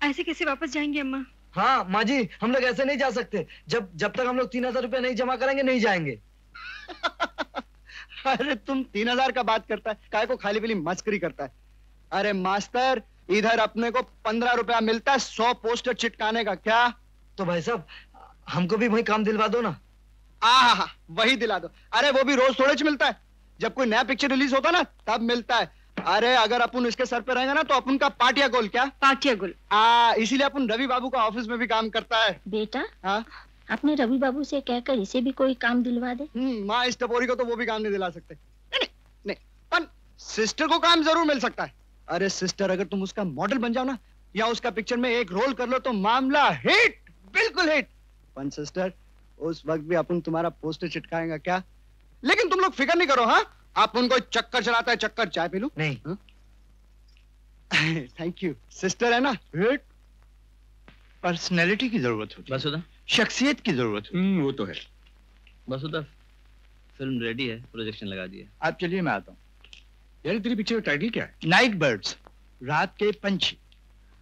ऐसे कैसे वापस जाएंगे अम्मा? हाँ माँ जी, हम लोग ऐसे नहीं जा सकते। जब तक हम लोग 3000 रुपया नहीं जमा करेंगे नहीं जाएंगे। अरे तुम 3000 का बात करता है, काय को खाली पीली मस्करी करता है। अरे मास्टर, इधर अपने को 15 रुपया मिलता है 100 पोस्टर चिटकाने का। क्या? तो भाई साहब हमको भी वही काम दिलवा दो ना। वही दिला दो। अरे वो भी रोज थोड़े मिलता है। जब कोई नया पिक्चर रिलीज होता ना तब मिलता है। अरे अगर अपन इसके सर पे रहेंगे ना तो अपन का पाटिया गोल। क्या पाटिया गोल? इसीलिए अपन रवि बाबू का ऑफिस में भी काम करता है। बेटा हाँ अपने रवि बाबू से कहकर इसे भी कोई काम दिलवा दे। माँ इस टपोरी को तो वो भी काम नहीं दिला सकते। नहीं पर सिस्टर को काम जरूर मिल सकता है। अरे सिस्टर अगर तुम उसका मॉडल बन जाओ ना या उसका पिक्चर में एक रोल कर लो तो मामला हिट, बिल्कुल हिट। पन सिस्टर उस वक्त भी अपन तुम्हारा पोस्टर चिटकाएंगे क्या? लेकिन तुम लोग फिक्र नहीं करो। हाँ आप उनको चक्कर चलाता है चक्कर। चाय पी लूं? नहीं। Thank you. सिस्टर है ना हिट। पर्सनैलिटी की जरूरत होती है, वसुधा शख्सियत की जरूरत होती है। वो तो है। वसुधा फिल्म रेडी है, प्रोजेक्शन लगा दिया। आप चलिए मैं आता हूँ। यार तेरी पिक्चर का टाइटल क्या है? नाइट बर्ड्स, रात के पंछी।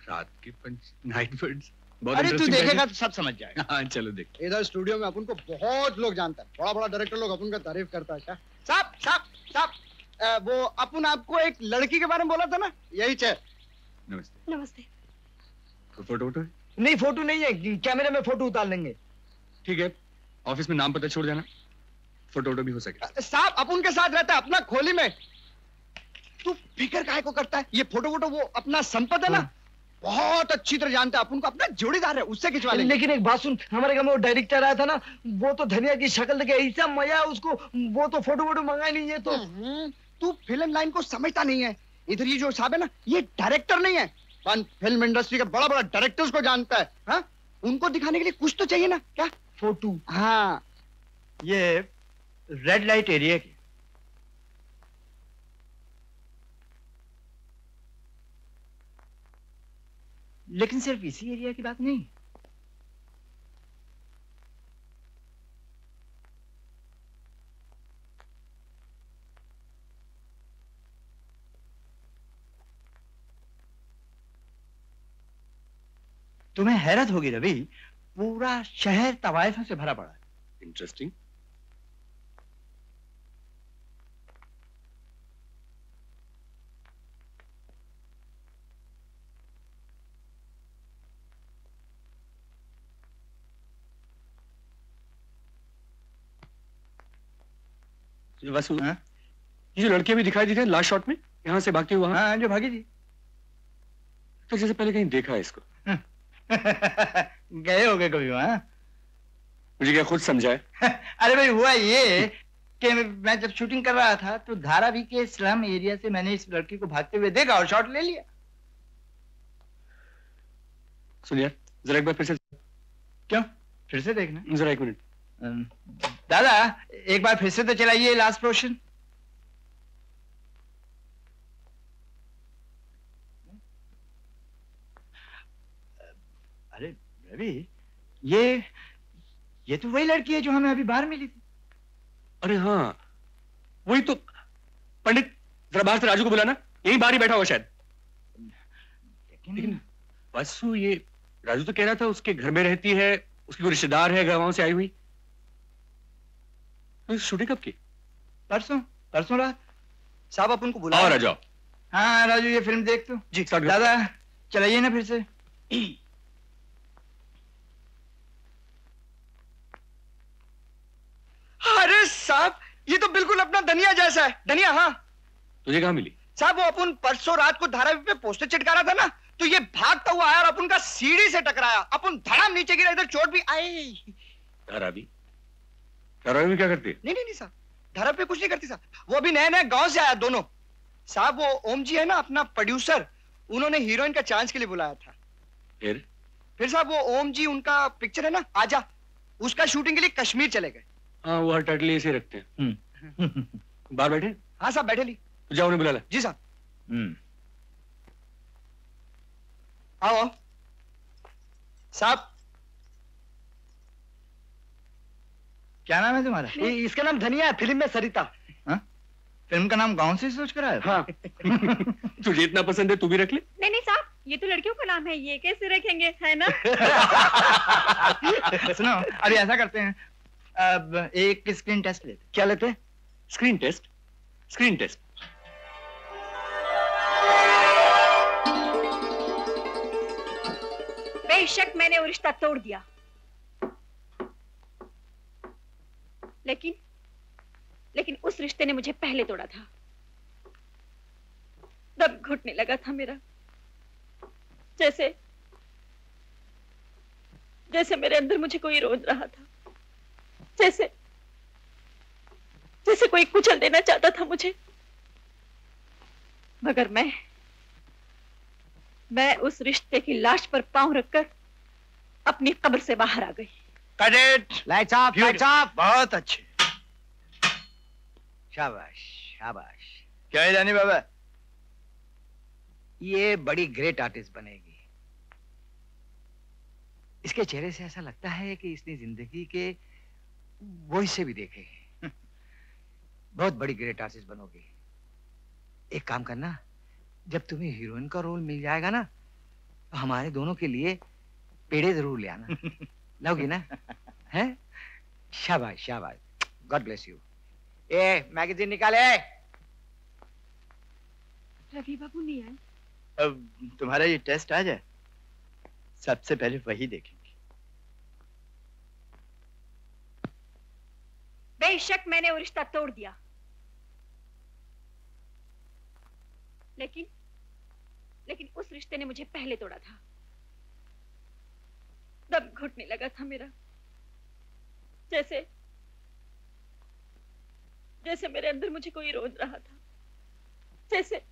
रात के पंछी, नाइट बर्ड्स। अरे तू देखेगा तो सब समझ जाएगा। हाँ चलो देख। इधर स्टूडियो में अपन को बहुत लोग जानता है, बड़ा बड़ा डायरेक्टर लोग अपन का तारीफ करता है। क्या साहब साहब साहब वो अपन आपको एक लड़की के बारे में बोला था ना, यही चेयर। नमस्ते। नमस्ते। फोटो वोटो है? नहीं फोटो नहीं है, कैमरे में फोटो उतार लेंगे। ठीक है ऑफिस में नाम पता छोड़ जाना, फोटो वोटो भी हो सके। साहब अपन के साथ रहता है अपना खोली में। तू फिक्र काहे को करता है? ये फोटो वोटो वो अपना संपत है ना, बहुत अच्छी तरह जानता है अपन को, अपना जोड़ीदार है, उससे खिंचवा लेंगे। लेकिन एक बात सुन, हमारे गांव में वो डायरेक्टर आया था ना, वो तो धनिया की शक्ल देखे ऐसा मजा है उसको, वो तो फोटो वोटो मंगाई नहीं है। तो तू फिल्म लाइन को समझता नहीं है। इधर ये जो साहब है ना, ये डायरेक्टर नहीं है, फिल्म इंडस्ट्री के बड़ा बड़ा डायरेक्टर्स को जानता है। हाँ उनको दिखाने के लिए कुछ तो चाहिए ना। क्या फोटो? हाँ ये रेड लाइट एरिया की। लेकिन सिर्फ इसी एरिया की बात नहीं। तुम्हें हैरत होगी रवि, पूरा शहर तवायफों से भरा पड़ा है। इंटरेस्टिंग। वसु, ये जो लड़की अभी दिखाई दी थी लास्ट शॉट में, यहाँ से भागती हुई वहां। हाँ जो भागी थी। तो जैसे पहले कहीं देखा है इसको। गए होगे कभी वहां? मुझे क्या खुद समझा है? अरे भाई हुआ ये कि मैं जब शूटिंग कर रहा था तो धारावी के स्लम एरिया से मैंने इस लड़की को भागते हुए देखा और शॉट ले लिया। सुनिए जरा एक बार फिर से। क्यों? फिर से देखना जरा, एक मिनट। दादा एक बार फिर से तो चलाइए लास्ट पोर्शन। अरे रवि, ये तो वही लड़की है जो हमें अभी बाहर मिली थी। अरे हाँ वही तो। पंडित जरा बाहर से राजू को बुलाना, यहीं बाहर ही बैठा होगा शायद। लेकिन वसु, ये राजू तो कह रहा था उसके घर में रहती है, उसकी कोई रिश्तेदार है गांव से आई हुई। शूटिंग कब की? परसों रात। साहब अपन को बुलाया। और आ जाओ। हाँ राजू ये फिल्म देख तो। जी दादा चलाइए ना फिर से। अरे साहब ये तो बिल्कुल अपना धनिया जैसा है। धनिया? हाँ। तुझे कहाँ मिली? साहब वो अपन परसों रात को धारावी पे पोस्टर चिटका रहा था ना, तो ये भागता हुआ आया और अपन का सीढ़ी से टकराया। अपन धड़ाम नीचे गिरा, इधर चोट भी आई। धारावी? धारावी क्या करती है? नहीं साहब, धारावी पे कुछ नहीं करती साहब। वो अभी नए नए गांव से आया दोनों। साहब वो ओम जी है ना अपना प्रोड्यूसर, उन्होंने हीरोइन का चांस के लिए बुलाया था। फिर साहब वो ओम जी, उनका पिक्चर है ना आजा, उसका शूटिंग के लिए कश्मीर चले गए। हाँ वो हर टाइटल ऐसे रखते हैं। बाहर बैठे? हाँ साहब बैठे ली। तो जाओ उन्हें बुला ला। जी साहब। आओ साहब। क्या नाम है तुम्हारा? इसका नाम धनिया है, फिल्म में सरिता। हाँ? फिल्म का नाम गांव से सोच कर आया? हाँ। तुझे इतना पसंद है तू भी रख ले। नहीं साहब, ये तो लड़कियों का नाम है, ये कैसे रखेंगे, है ना? सुनो अभी ऐसा करते हैं, अब एक स्क्रीन टेस्ट लेते। क्या लेते हैं? Screen test? Screen test. बेशक मैंने वो रिश्ता तोड़ दिया, लेकिन उस रिश्ते ने मुझे पहले तोड़ा था। दम घुटने लगा था मेरा, जैसे जैसे मेरे अंदर मुझे कोई रोज रहा था, जैसे जैसे कोई कुचल देना चाहता था मुझे। मगर मैं उस रिश्ते की लाश पर पांव रखकर अपनी कब्र से बाहर आ गई। Cadet, lights off, lights off. बहुत अच्छे, शाबाश शाबाश। क्या है रानी बाबा? ये बड़ी ग्रेट आर्टिस्ट बनेगी। इसके चेहरे से ऐसा लगता है कि इसने जिंदगी के वो हिस्से भी देखे। बहुत बड़ी ग्रेट आर्टिस्ट बनोगी। एक काम करना, जब तुम्हें हीरोइन का रोल मिल जाएगा ना, तो हमारे दोनों के लिए पेड़े जरूर ले आना। लोगी ना? हैं? शाबाश शाबाश, God bless you. A magazine निकाले। रवि बाबू नहीं आए? अब तुम्हारा ये टेस्ट आ जाए, सबसे पहले वही देखेंगे। बेशक मैंने वो रिश्ता तोड़ दिया, लेकिन उस रिश्ते ने मुझे पहले तोड़ा था। दम घुटने लगा था मेरा, जैसे जैसे मेरे अंदर मुझे कोई रोज रहा था, जैसे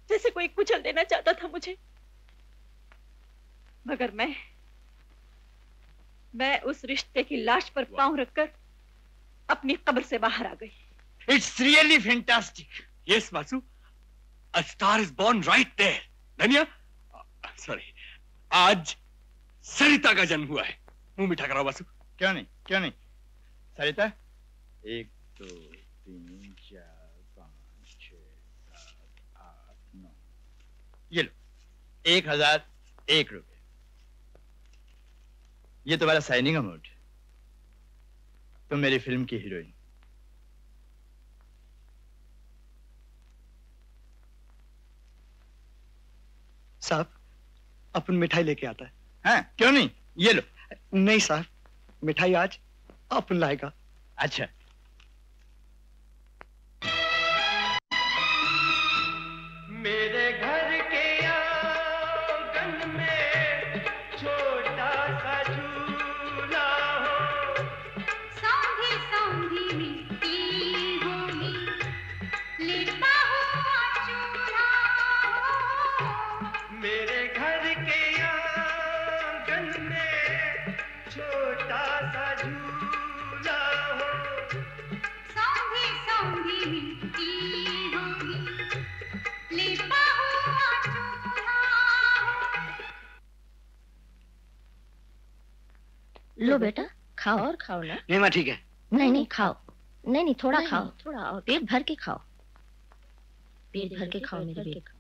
जैसे कोई कुचल देना चाहता था मुझे। मगर मैं उस रिश्ते की लाश पर पांव रखकर अपनी कब्र से बाहर आ गई। It's really fantastic. Yes Vasu, a star is born right there. Dhaniya, sorry, आज सरिता का जन्म हुआ है। मुंह मीठा कराओ वासु। क्यों नहीं, क्यों नहीं। सरिता, 1 2 3 4 5 6 7 8 9, ये लो 1001 रुपए। ये तुम्हारा साइनिंग अमाउंट। तुम मेरी फिल्म की हीरोइन। साहब, अपन मिठाई लेके आता है। हाँ, क्यों नहीं, ये लो। नहीं साहब, मिठाई आज अपन लाएगा। अच्छा। मेरे घर के आंगन में छोटा सा झूला हो, सौंधी सौंधी मिट्टी होगी, लिपा हुआ चूल्हा हो। मेरे घर के आंगन में छोटा सा झूला हो, सौंधी सौंधी मिट्टी होगी, लिपा हुआ चूल्हा हो। लो बेटा, खाओ और खाओ ना। नहीं माँ, ठीक है। नहीं नहीं खाओ, नहीं नहीं थोड़ा खाओ, थोड़ा और पेट भर के खाओ, पेट भर के खाओ मेरे बेटे।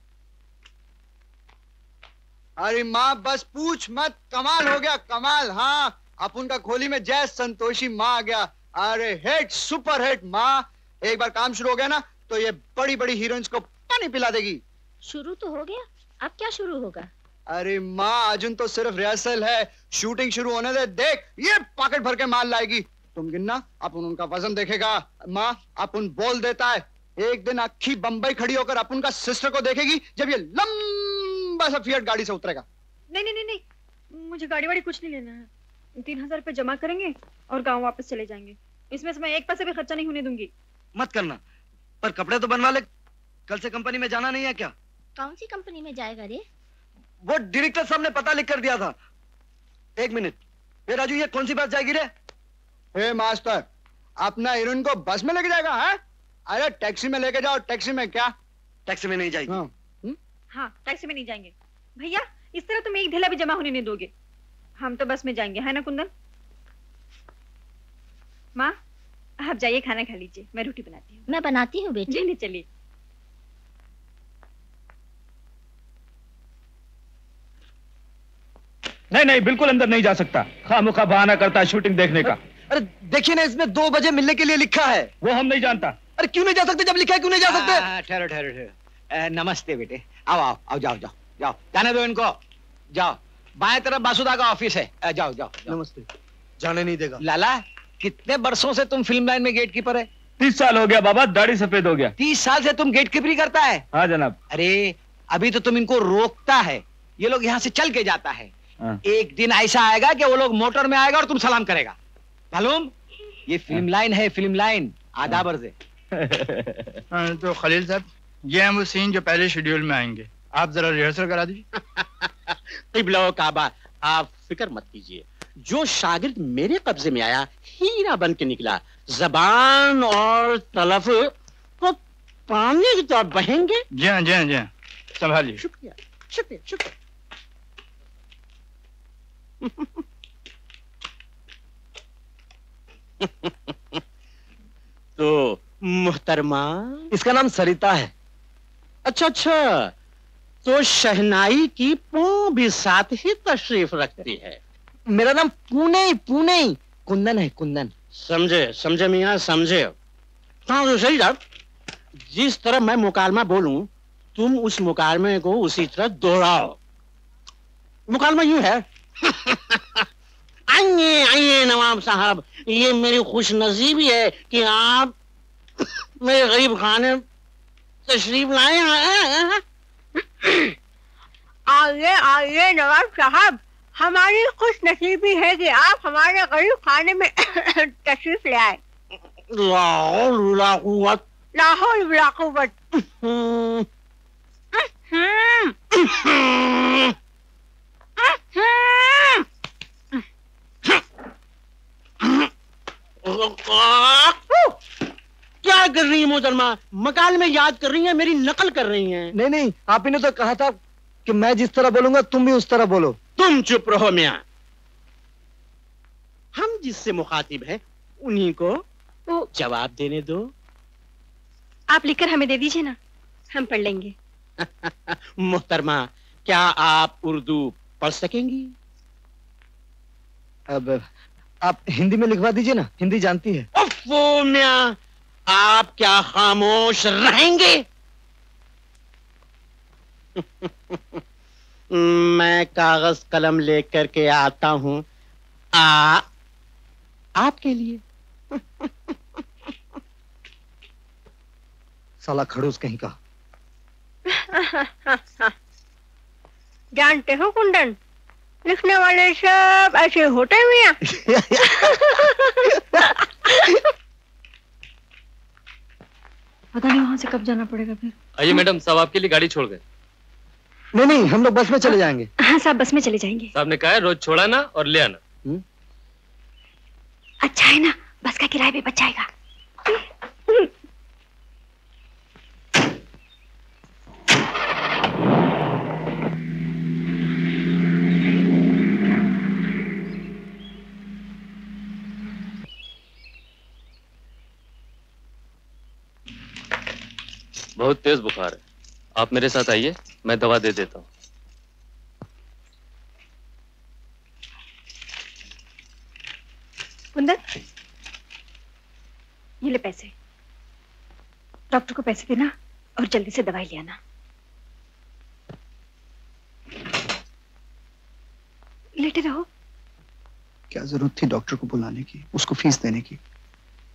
अरे माँ बस पूछ मत, कमाल हो गया कमाल। हाँ, अपन का खोली में जय संतोषी माँ आ गया। अरे हिट, सुपर हिट माँ। एक बार काम शुरू हो गया ना, तो ये बड़ी बड़ी हीरोइंस को पानी पिला देगी। शुरू तो हो गया, अब क्या शुरू होगा? अरे माँ, अर्जुन तो सिर्फ रिहर्सल है, शूटिंग शुरू होने दे। देख, ये पॉकेट भर के माल लाएगी। तुम गिनना, अपन उनका वजन देखेगा। माँ, अपन बोल देता है, एक दिन अक्खी बंबई खड़ी होकर अपन का सिस्टर को देखेगी, जब ये लंबा सा फिएट गाड़ी से उतरेगा। नहीं नहीं नहीं नहीं, मुझे गाड़ी वाड़ी कुछ नहीं लेना है। 3000 रुपए जमा करेंगे और गांव वापस चले जाएंगे। इसमें से मैं एक पैसे भी खर्चा नहीं होने दूंगी। मत करना, पर कपड़े तो बनवा ले। कल से कंपनी में जाना नहीं है क्या? कौन सी कंपनी में जाएगा रे? वो डायरेक्टर साहब ने पता लिख कर दिया था। 1 मिनट, ये राजू, ये कौन सी बस जाएगी रे? हे मास्टर, अपना हीरोइन को बस में लेके जाएगा? है? अरे टैक्सी में लेके जाओ। टैक्सी में क्या? टैक्सी में नहीं जाएगी। हाँ, टैक्सी में नहीं जाएंगे भैया। इस तरह तुम एक ढेला भी जमा होने नहीं दोगे। हम तो बस में जाएंगे, है ना कुंदन? माँ, आप जाइए खाना खा लीजिए, मैं रोटी बनाती हूँ। मैं बनाती हूँ बेटी। चलिए चलिए। नहीं नहीं, बिल्कुल अंदर नहीं जा सकता। खामोखा बहाना करता है शूटिंग देखने का। अरे देखिए ना, इसमें 2 बजे मिलने के लिए लिखा है। वो हम नहीं जानता। अरे क्यों नहीं जा सकते? जब लिखा है क्यों नहीं जा सकते? ठहरो ठहरो ठहरो। नमस्ते बेटे, आओ आओ आओ, जाओ जाओ जाओ, जाने दो इनको। जाओ, बाएं तरफ बासुदा का ऑफिस है। जाओ जाओ। नमस्ते। जाने नहीं देगा। लाला, कितने बरसों से तुम फिल्म लाइन में गेट कीपर है? 30 साल हो गया बाबा, दाढ़ी सफेद हो गया। 30 साल से तुम गेट कीपरी करता है? हाँ जनाब। अरे अभी तो तुम इनको रोकता है, ये लोग यहाँ से चल के जाता है। एक दिन ऐसा आएगा कि वो लोग मोटर में आएगा और तुम सलाम करेगा, मालूम? ये फिल्म लाइन है, फिल्म लाइन। आधा बरसे। तो खलील साहब, ये हैं वो सीन जो पहले शेड्यूल में आएंगे, आप जरा रिहर्सल करा दीजिए। क़िबला व काबा, आप फिक्र मत कीजिए। जो शागिर्द मेरे कब्जे में आया हीरा बन के निकला। जबान और तलफ तो पानी की तरह बहेंगे। जी हाँ जी हाँ जी हाँ, संभालिए। शुक्रिया शुक्रिया शुक्रिया। तो मुहतरमा, इसका नाम सरिता है। अच्छा अच्छा, तो शहनाई की पो भी साथ ही तशरीफ रखती है। मेरा नाम पुणे कुंदन है, कुंदन। समझे समझे मियाँ, समझे। हाँ तो सही साहब, जिस तरह मैं मुकालमा बोलूं तुम उस मुकालमे को उसी तरह दोहराओ। मुकालमा यूं है। आइए आइए नवाब साहब, ये मेरी खुश नसीबी है कि आप मेरे गरीब खाने तशरीफ लाए हैं। आइए आइए नवाब साहब, हमारी खुश नसीबी है कि आप हमारे गरीब खाने में तशरीफ ले आए। लाहौल ला कुव्वत। लाहौल ला कुव्वत। क्या कर रही है मोहतरमा? मकाल में याद कर रही है, मेरी नकल कर रही हैं। नहीं नहीं, आप ही ने तो कहा था कि मैं जिस तरह बोलूंगा तुम भी उस तरह बोलो। तुम चुप रहो मियां। हम जिससे मुखातिब हैं उन्हीं को तो जवाब देने दो। आप लिखकर हमें दे दीजिए ना, हम पढ़ लेंगे। मोहतरमा, क्या आप उर्दू पढ़ सकेंगी? अब आप हिंदी में लिखवा दीजिए ना, हिंदी जानती है। ओफो मियां, आप क्या खामोश रहेंगे? मैं कागज कलम लेकर के आता हूं आपके लिए। साला खड़ूस कहीं का। जानते हो कुंदन, लिखने वाले सब ऐसे होते हैं। पता नहीं वहां से कब जाना पड़ेगा फिर। आइए मैडम, साहब आपके लिए गाड़ी छोड़ गए। नहीं नहीं, हम लोग बस में चले जाएंगे। हाँ साहब, बस में चले जाएंगे। साहब ने कहा है रोज छोड़ाना और ले आना। अच्छा है ना, बस का किराया भी बच जाएगा। बहुत तेज बुखार है, आप मेरे साथ आइए, मैं दवा दे देता हूँ। कुंदन, ये ले पैसे। डॉक्टर को पैसे देना और जल्दी से दवाई ले आना। लेटे रहो। क्या जरूरत थी डॉक्टर को बुलाने की, उसको फीस देने की?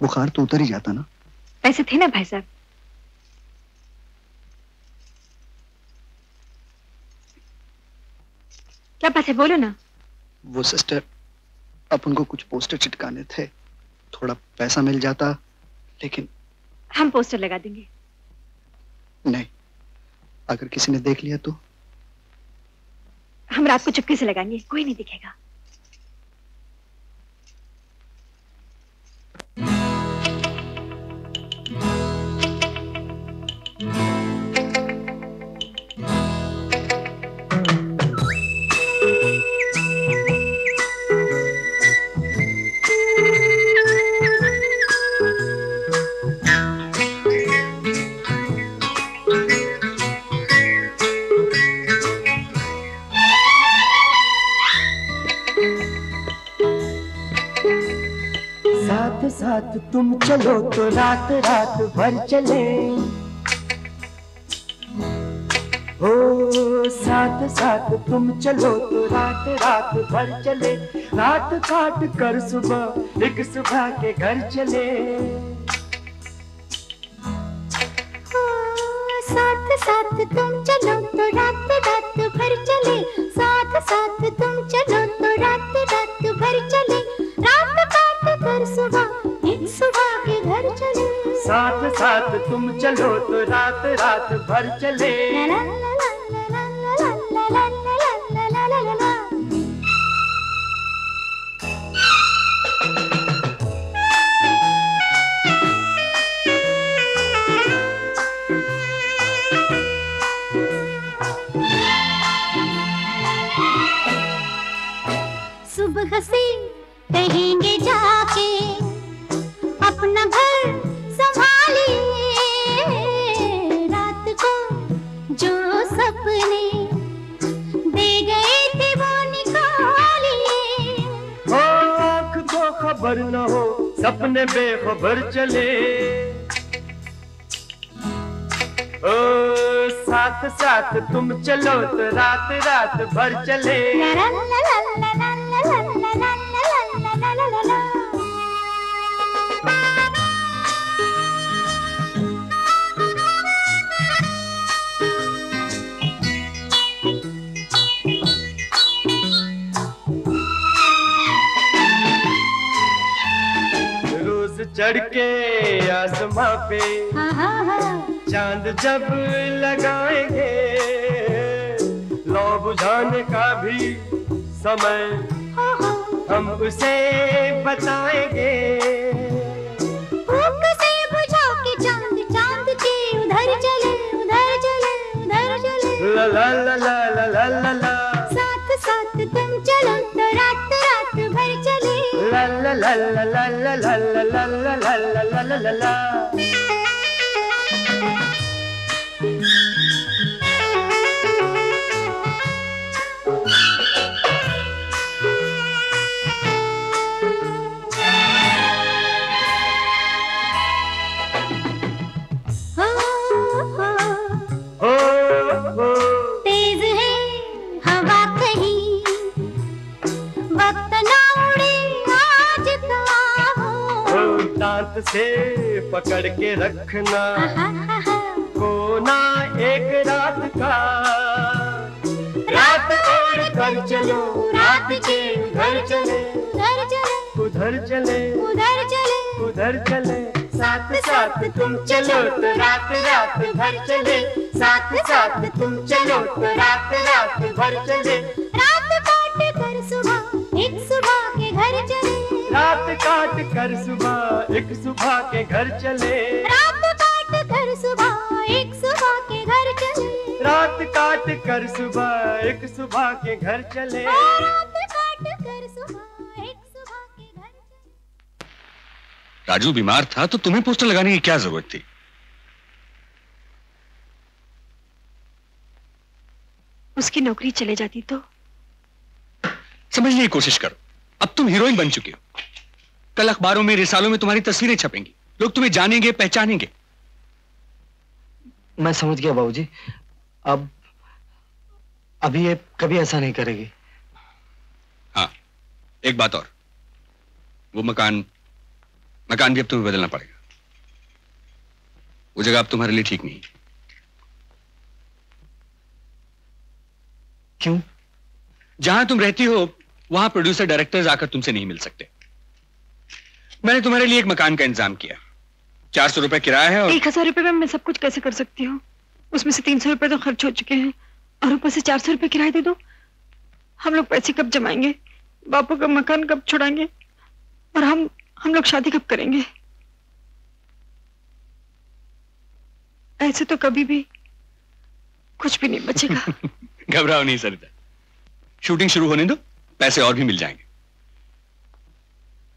बुखार तो उतर ही जाता ना। पैसे थे ना भाई साहब। क्या बात है, बोलो ना। वो सिस्टर, अपन को कुछ पोस्टर चिटकाने थे, थोड़ा पैसा मिल जाता, लेकिन हम पोस्टर लगा देंगे। नहीं, अगर किसी ने देख लिया तो? हम रात को चुपके से लगाएंगे, कोई नहीं दिखेगा। साथ तुम चलो तो रात रात भर चले, हो साथ साथ तुम चलो तो रात रात भर चले, रात काट कर सुबह एक सुबह के घर चले। साथ तुम चलो तो रात रात भर चले, साथ साथ तुम चलो तो रात रात भर चले, रात काट कर सुबह एक सुबह के घर चले। साथ साथ तुम चलो तो रात रात भर चले। ला ला ला ला ला ला ला ला ला ला ला ला। सुबह से कहेंगे जाके अपना घर संभालिए, रात को जो सपने दे गए थे वो निकालिए। हो आँख को खबर न हो सपने बेखबर चले। ओ साथ साथ तुम चलो तो रात रात भर चले। ला ला ला ला ला ला ला ला ला ला ला ला ला ला। रोज चढ़ के आसमां पे चांद जब लगाएंगे, लौ बुझाने का भी समय हम उसे बताएंगे। भूख से बुझा के चांद चांद के उधर चले उधर चले उधर चले। ला ला ला ला ला ला ला ला। साथ साथ तुम चलो तो रात रात भर चले। ला ला ला ला ला ला ला ला ला ला ला ला ला ला ला। तेज है हवा कहीं वक्त ना उड़े आज का हो। दांत से पकड़ के रखना कोना एक रात का। रात और कर चलो रात के उधर चले उधर चले उधर चले उधर चले उधर चले। साथ साथ तुम चलो तो रात रात भर चले। साथ साथ तुम चलो तो रात रात भर चले। रात काट कर सुबह एक सुबह के घर चले। रात काट कर सुबह एक सुबह के घर चले। रात काट कर सुबह एक सुबह के घर चले। रात काट कर सुबह एक सुबह के घर चले। रात काट कर सुबह एक सुबह के घर चले। राजू बीमार था तो तुम्हें पोस्टर लगाने की क्या जरूरत थी? उसकी नौकरी चले जाती तो? समझने की कोशिश करो, अब तुम हीरोइन बन चुकी हो। कल अखबारों में रिसालों में तुम्हारी तस्वीरें छपेंगी, लोग तुम्हें जानेंगे पहचानेंगे। मैं समझ गया बाबूजी, अब अभी ये कभी ऐसा नहीं करेगी। हाँ, एक बात और, वो मकान भी अब तुम्हें बदलना पड़ेगा। वो जगह अब तुम्हारे लिए ठीक नहीं। क्यों? जहां तुम रहती हो वहां प्रोड्यूसर डायरेक्टर्स आकर तुमसे नहीं मिल सकते। मैंने तुम्हारे लिए एक मकान का इंतजाम किया। 400 रुपए किराया है और 1000 रुपए में मैं सब कुछ कैसे कर सकती हूँ? उसमें से 300 रुपए तो खर्च हो चुके हैं और ऊपर से 400 रुपए किराया दे दो। हम लोग पैसे कब जमाएंगे? बापू का मकान कब छुड़ाएंगे? और हम लोग शादी कब करेंगे? ऐसे तो कभी भी कुछ भी नहीं बचेगा। घबराओ नहीं सरिता, शूटिंग शुरू होने दो, पैसे और भी मिल जाएंगे।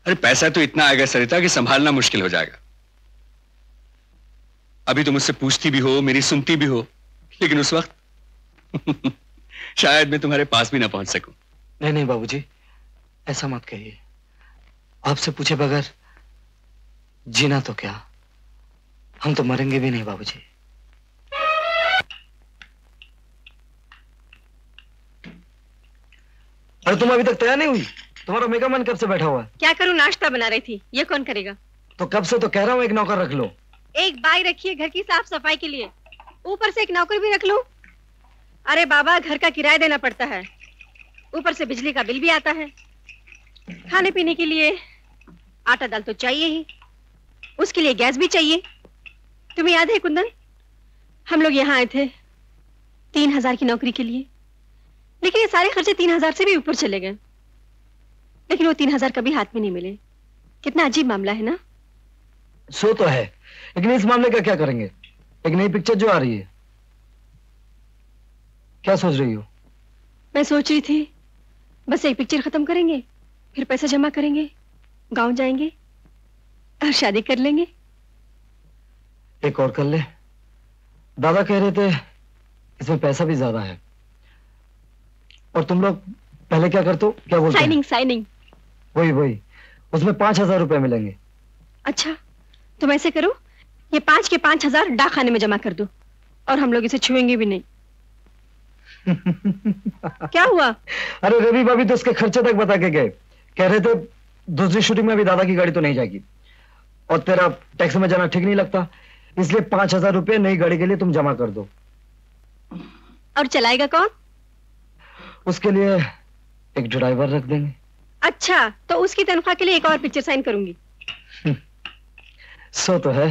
अरे पैसा तो इतना आएगा सरिता कि संभालना मुश्किल हो जाएगा। अभी तुम मुझसे पूछती भी हो, मेरी सुनती भी हो, लेकिन उस वक्त शायद मैं तुम्हारे पास भी ना पहुंच सकूं। नहीं नहीं बाबूजी, ऐसा मत कहिए। आपसे पूछे बगैर जीना तो क्या, हम तो मरेंगे भी नहीं बाबूजी। अरे तुम अभी तक तैयार नहीं हुई? तुम्हारा मेकअप मैन कब से बैठा हुआ है? क्या करूं, नाश्ता बना रही थी। ये कौन करेगा? तो कब से तो कह रहा हूं एक नौकर रख लो। एक बाई रखिए घर की साफ सफाई के लिए। ऊपर से एक नौकर भी रख लूं? अरे बाबा, घर का किराया देना पड़ता है, ऊपर से बिजली का बिल भी आता है, खाने पीने के लिए आटा दाल तो चाहिए ही, उसके लिए गैस भी चाहिए। तुम्हें याद है कुंदन, हम लोग यहाँ आए थे 3000 की नौकरी के लिए, लेकिन ये सारे खर्चे 3000 से भी ऊपर चले गए। लेकिन वो 3000 कभी हाथ में नहीं मिले। कितना अजीब मामला है ना? सो तो है, लेकिन इस मामले का क्या करेंगे? एक नई पिक्चर जो आ रही है, क्या सोच रही हो? मैं सोच रही थी बस एक पिक्चर खत्म करेंगे, फिर पैसा जमा करेंगे, गांव जाएंगे और शादी कर लेंगे। एक और कर ले। दादा कह रहे थे इसमें पैसा भी ज्यादा है। और तुम लोग पहले क्या करते हो? क्या बोलते साइनिंग साइनिंग। वही उसमें 5000 रुपए मिलेंगे। अच्छा, तुम ऐसे करो, ये 5 के 5000 डाक खाने में जमा कर दो और हम लोग इसे छुएंगे भी नहीं। क्या हुआ? अरे रवि भाभी तो उसके खर्चे तक बता के गए। कह रहे थे दूसरी शूटिंग में भी दादा की गाड़ी तो नहीं जाएगी, और तेरा टैक्सी में जाना ठीक नहीं लगता, इसलिए 5000 रुपए नई गाड़ी के लिए तुम जमा कर दो। और चलाएगा कौन? उसके लिए एक ड्राइवर रख देंगे। अच्छा, तो उसकी तनख्वाह के लिए एक और पिक्चर साइन करूंगी। सो तो है।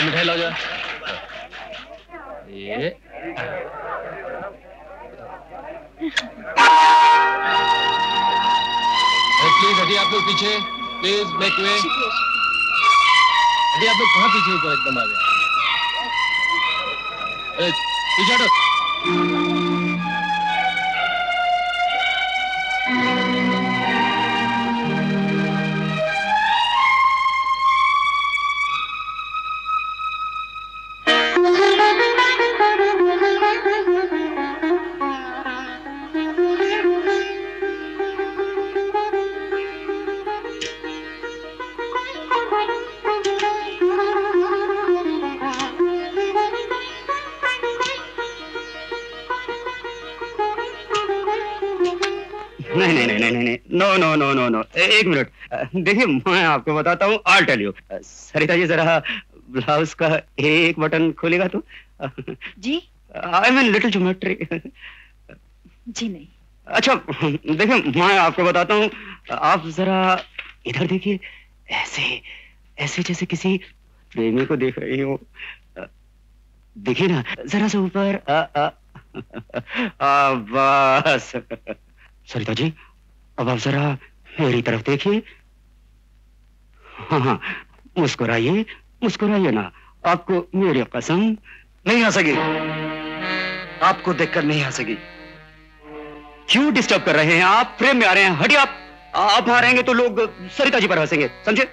मिठाई ला जा। ये प्लीज हटिए आप लोग पीछे, प्लीज बैक वे। हटिए आप लोग, कहाँ पीछे ऊपर एकदम आ गए। पीछे हटो। नहीं, नो, एक मिनट। देखिए मैं आपको बताता हूँ, I'll tell you। Sarita ji जरा ब्लाउज का एक बटन खोलेगा तो? जी? I mean little geometry। जी नहीं। अच्छा देखिए मैं आपको बताता हूँ, आप जरा इधर देखिए, ऐसे जैसे किसी प्रेमी को देख रही हो। देखिए ना जरा सा ऊपर। बस। सरिता जी अब आप जरा मेरी तरफ देखिए। हाँ, मुस्कुराइए ना। आपको मेरी कसम नहीं हंसेगी, आपको देखकर नहीं हंसेगी। क्यों डिस्टर्ब कर रहे हैं आप? प्रेम में आ रहे हैं, हटिए आप हारेंगे तो लोग सरिता जी पर हंसेंगे, समझे?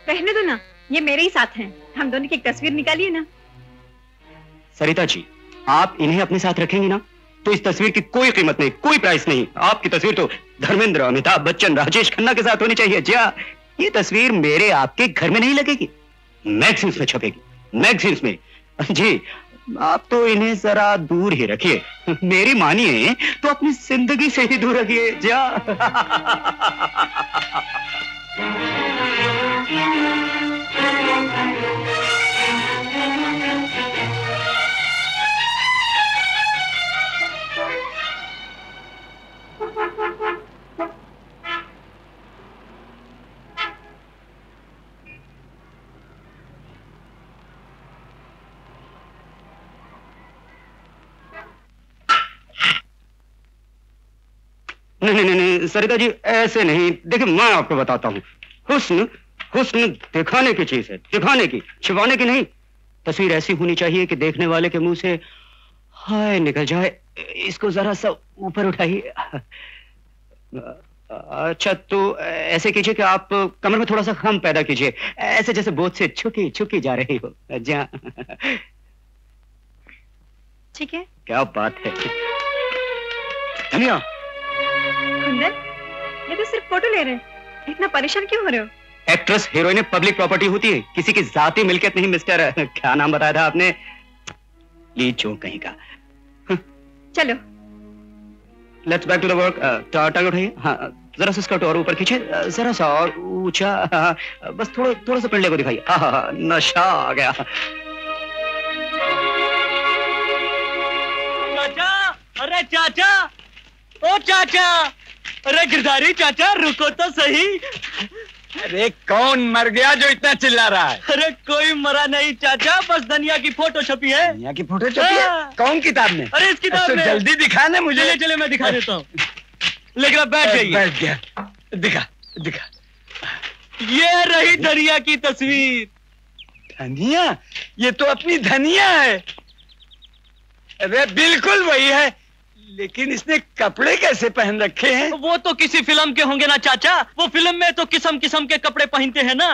रहने दो ना, ये मेरे ही साथ हैं, हम दोनों की एक तस्वीर निकालिए ना। सरिता जी आप इन्हें अपने साथ रखेंगी ना तो इस तस्वीर की कोई कीमत नहीं, कोई प्राइस नहीं। आपकी तस्वीर तो धर्मेंद्र, अमिताभ बच्चन, राजेश खन्ना के साथ होनी चाहिए। जी हाँ, ये तस्वीर मेरे आपके घर में नहीं लगेगी, मैगजीन्स में छपेगी, मैगजीन्स में। जी आप तो इन्हें जरा दूर ही रखिए, मेरी मानिए तो अपनी जिंदगी से ही दूर रखिए। जी नहीं सरिता जी ऐसे नहीं। देखिए मैं आपको बताता हूँ, हुस्न दिखाने की चीज है, दिखाने की, छिपाने की नहीं। तस्वीर ऐसी होनी चाहिए कि देखने वाले के मुंह से हाय निकल जाए। इसको जरा सा ऊपर उठाइए। अच्छा तो ऐसे कीजिए कि आप कमर में थोड़ा सा खम पैदा कीजिए, ऐसे जैसे बोझ से छुकी जा रही हो। ठीक है। क्या बात है धनिया। कुंदन, ये तो सिर्फ फोटो ले रहे हैं, इतना परेशान क्यों हो रहे हो? एक्ट्रेस हीरोइन पब्लिक प्रॉपर्टी होती है, किसी की जाती मिल्कियत नहीं मिस्टर। क्या नाम बताया था आपने? लीचो कहीं का। चलो let's back to the work. Target उठाइए। हाँ, जरा सा स्कर्ट और ऊपर खींचे, जरा सा और ऊंचा। बस थोड़ा सा पिंडे को दिखाइए। हाँ, नशा आ गया। चाचा, अरे चाचा, ओ चाचा, अरे गिरधारी चाचा रुको तो सही। अरे कौन मर गया जो इतना चिल्ला रहा है? अरे कोई मरा नहीं चाचा, बस धनिया की फोटो छपी है। धनिया की फोटो छपी है? कौन किताब में? अरे इस किताब में। जल्दी दिखा ना मुझे। चले मैं दिखा देता हूँ, लेकिन अब बैठ जाइए। बैठ गया, दिखा दिखा। ये रही धनिया की तस्वीर। धनिया? ये तो अपनी धनिया है। अरे बिल्कुल वही है, लेकिन इसने कपड़े कैसे पहन रखे हैं? वो तो किसी फिल्म के होंगे ना चाचा, वो फिल्म में तो किस्म किस्म के कपड़े पहनते हैं ना।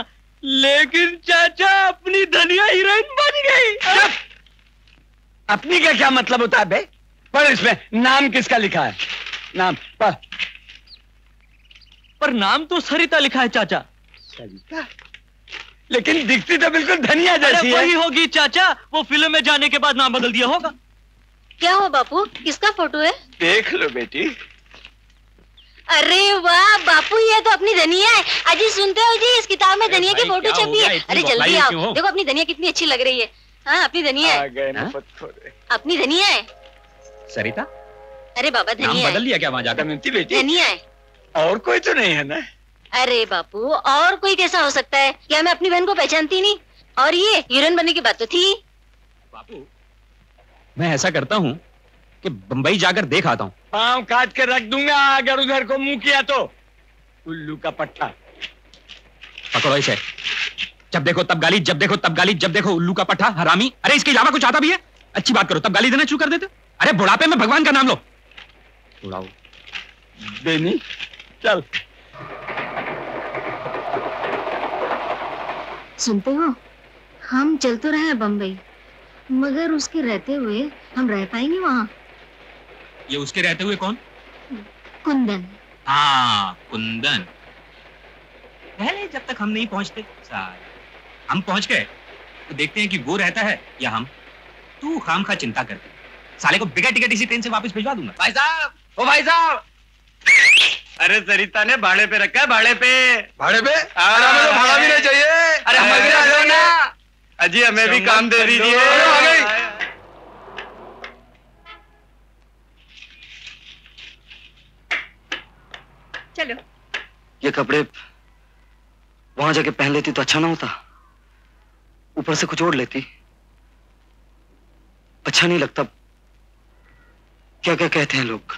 लेकिन चाचा अपनी धनिया हीरोइन बन गई। अपनी का क्या मतलब होता है बे? पढ़ इसमें नाम किसका लिखा है, नाम पढ़। पर नाम तो सरिता लिखा है चाचा। सरिता? लेकिन दिखती तो बिल्कुल धनिया जैसी है। वही होगी चाचा, वो फिल्म में जाने के बाद नाम बदल दिया होगा। क्या हुआ बापू, किसका फोटो है? देख लो बेटी। अरे वाह बापू, ये तो अपनी धनिया है। अजी सुनते हो जी, इस किताब में धनिया की फोटो छपी है। अरे जल्दी आओ, देखो अपनी धनिया कितनी अच्छी लग रही है। हाँ अपनी धनिया है। अपनी धनिया है। सरिता? अरे बाबा धनिया बदल लिया क्या वहाँ जाकर? बेटी धनिया है। और कोई तो नहीं है ना? अरे बापू और कोई कैसा हो सकता है? क्या मैं अपनी बहन को पहचानती नहीं? और ये हीरोइन बनने की बात तो थी। बापू मैं ऐसा करता हूँ कि बंबई जाकर देख आता हूँ। पाँव काट के रख दूंगा अगर उधर को मुंह किया तो। उल्लू का पट्टा। पकड़ो इसे। जब देखो तब गाली, जब देखो तब गाली, जब देखो उल्लू का पट्टा, हरामी। अरे इसके अलावा कुछ आता भी है? अच्छी बात करो तब गाली देना शुरू कर देते। अरे बुढ़ापे में भगवान का नाम लो। उड़ाओ बेनी चल। सुनते हो, हम चल तो रहे हैं बम्बई, मगर उसके रहते हुए हम रह पाएंगे वहाँ? ये उसके रहते हुए कौन? कुंदन। हाँ कुंदन। पहले जब तक हम नहीं पहुंचते, हम पहुंच गए तो देखते हैं कि वो रहता है या हम। तू खामखा चिंता करते, साले को बिगड़ टिकट इसी ट्रेन से वापस भिजवा दूंगा। भाई साहब, ओ भाई साहब। अरे सरिता ने भाड़े पे रखा है, भाड़े पे। भाड़े पे? अरे हमें तो भाड़ा भी नहीं चाहिए। अरे हमें भी दो ना। अजी हमें भी काम दे दीजिए। चलो। ये कपड़े वहां जाके पहन लेती तो अच्छा ना होता? ऊपर से कुछ ओढ़ लेती। अच्छा नहीं लगता। क्या क्या कहते हैं लोग?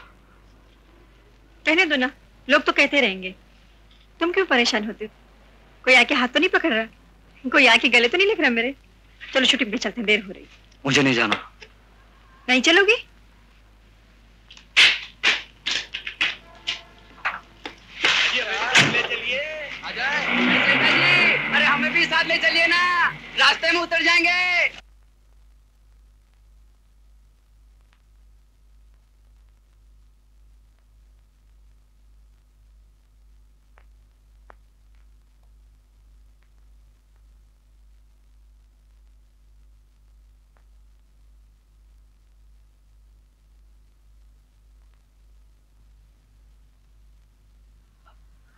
कहने दो ना, लोग तो कहते रहेंगे। तुम क्यों परेशान होते हो? कोई आके हाथ तो नहीं पकड़ रहा, कोई आके गले तो नहीं लग रहा मेरे। चलो शूटिंग पे चलते हैं, देर हो रही। मुझे नहीं जाना। नहीं चलोगी? अरे हमें भी साथ ले चलिए ना, रास्ते में उतर जाएंगे।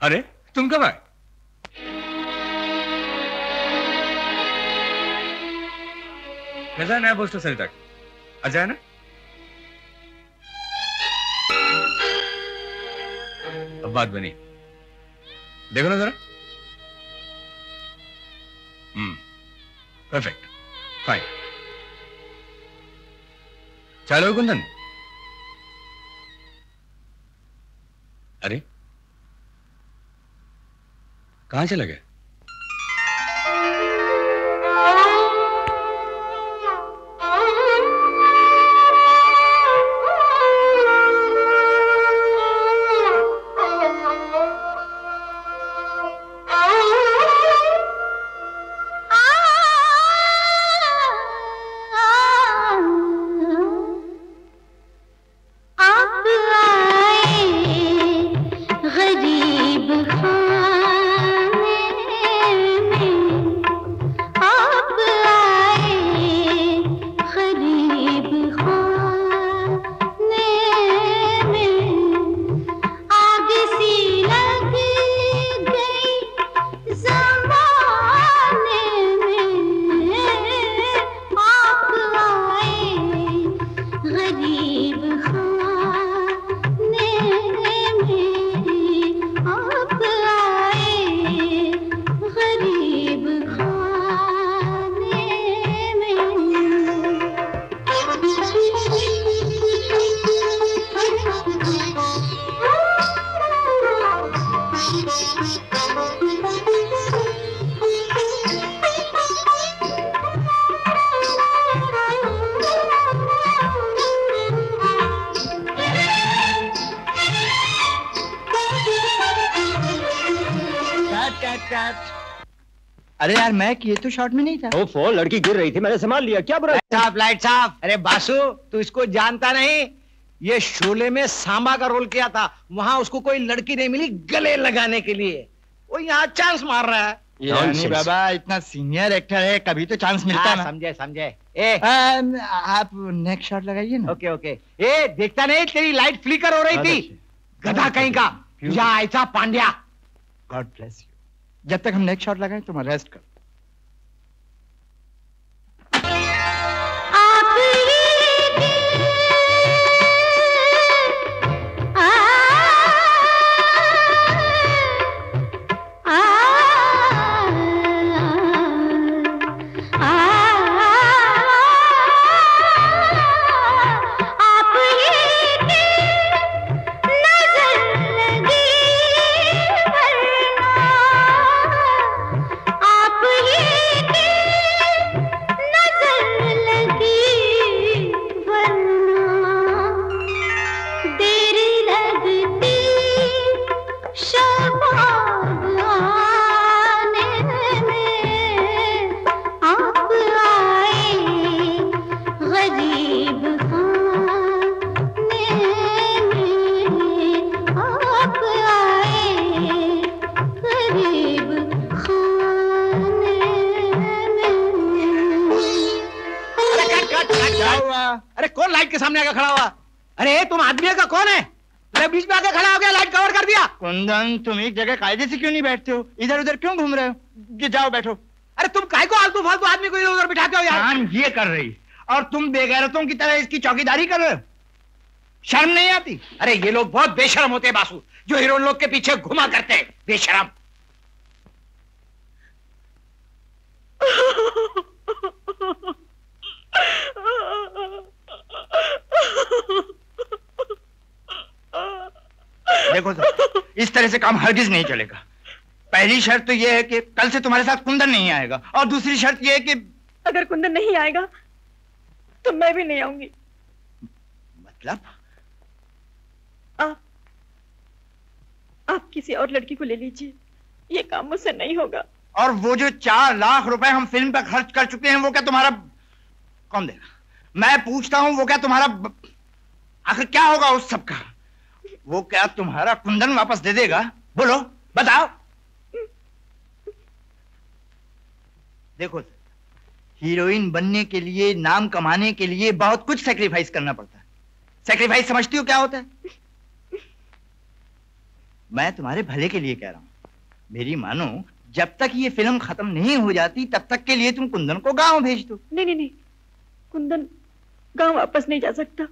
अरे तुम कब आए? कैसा है नया पोस्टर सरिता? अच्छा है ना? अब बात बनी, देखो ना जरा। Perfect, fine. चलो कुंदन। अरे कहां चले गए? अरे यार मैं ये तो शॉट में नहीं था। ओफो, लड़की गिर रही थी, मैंने संभाल लिया। क्या बुरा? लाइट साहब। अरे बासु, तू इसको जानता नहीं? ये शोले में सांबा का रोल किया था। वहां उसको कोई लड़की नहीं मिली गले लगाने के लिए, वो यहाँ चांस मार रहा है। यानी बाबा इतना सीनियर एक्टर है, कभी तो चांस मिलता है ना। समझे समझे। आप नेक्स्ट शॉट लगाइए ना। Okay okay. ए देखता नहीं तेरी लाइट फ्लिकर हो रही थी, गधा कहीं का, या ऐसा पांड्या। God bless you. जब तक हम नेक्स्ट शॉट लगाएं तुम रेस्ट कर। अरे कौन लाइट के सामने आकर खड़ा हुआ? अरे तुम आदमी का कौन है? मैं बीच में आकर खड़ा हो गया, लाइट कवर कर दिया। कुंदन, तुम एक जगह कायदे से क्यों नहीं बैठते हो? इधर उधर क्यों घूम रहे हो? जाओ बैठो। अरे तुम काय को आलतू फालतू आदमी को इधर उधर बिठाते हो यार? काम ये कर रही और तुम बेगैरतों की तरह इसकी चौकीदारी कर रहे हो। शर्म नहीं आती? अरे ये लोग बहुत बेशर्म होते हैं बासु, जो हीरो लोग के पीछे घुमा करते हैं, बेशर्म। देखो सर, इस तरह से काम हरगिज नहीं चलेगा। पहली शर्त तो यह है कि कल से तुम्हारे साथ कुंदन नहीं आएगा, और दूसरी शर्त यह है कि अगर कुंदन नहीं आएगा तो मैं भी नहीं आऊंगी। मतलब? आप किसी और लड़की को ले लीजिए, ये काम मुझसे नहीं होगा। और वो जो 4 लाख रुपए हम फिल्म पर खर्च कर चुके हैं, वो क्या तुम्हारा कौन देगा? मैं पूछता हूं, वो क्या तुम्हारा आखिर क्या होगा उस सब का? वो क्या तुम्हारा कुंदन वापस दे देगा? बोलो, बताओ। देखो, हीरोइन बनने के लिए, नाम कमाने के लिए बहुत कुछ सैक्रिफाइस करना पड़ता है। सैक्रिफाइस समझती हो क्या होता है? मैं तुम्हारे भले के लिए कह रहा हूं। मेरी मानो, जब तक ये फिल्म खत्म नहीं हो जाती तब तक के लिए तुम कुंदन को गांव भेज दो। नहीं नहीं नहीं, कुंदन गांव वापस नहीं जा सकता,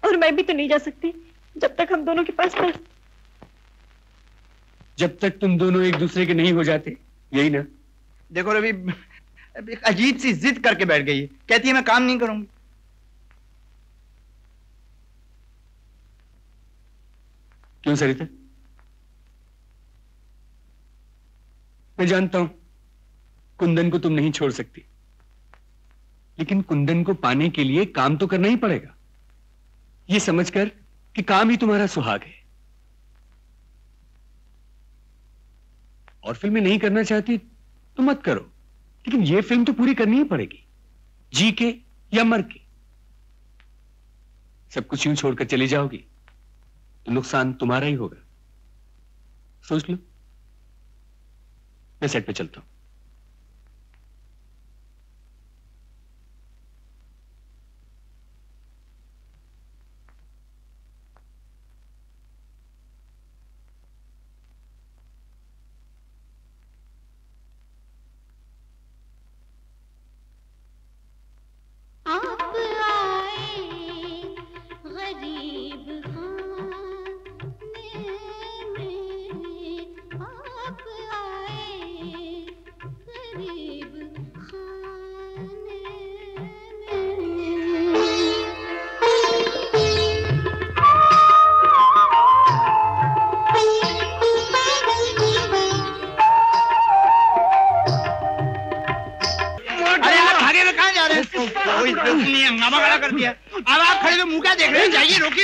और मैं भी तो नहीं जा सकती जब तक हम दोनों के पास पैसे। जब तक तुम दोनों एक दूसरे के नहीं हो जाते, यही ना? देखो रवि, एक अजीब सी जिद करके बैठ गई है, कहती है मैं काम नहीं करूंगी। क्यों सरिता? मैं जानता हूं कुंदन को तुम नहीं छोड़ सकती, लेकिन कुंदन को पाने के लिए काम तो करना ही पड़ेगा, ये समझकर कि काम ही तुम्हारा सुहाग है। और फिल्में नहीं करना चाहती तो मत करो, लेकिन ये फिल्म तो पूरी करनी ही पड़ेगी, जी के या मर के। सब कुछ यूं छोड़कर चली जाओगी तो नुकसान तुम्हारा ही होगा। सोच लो। मैं सेट पे चलता हूं। हंगामा खड़ा कर दिया। अब आप खड़े तो मुंह क्या देख रहे हैं? जाइए, रोकिए।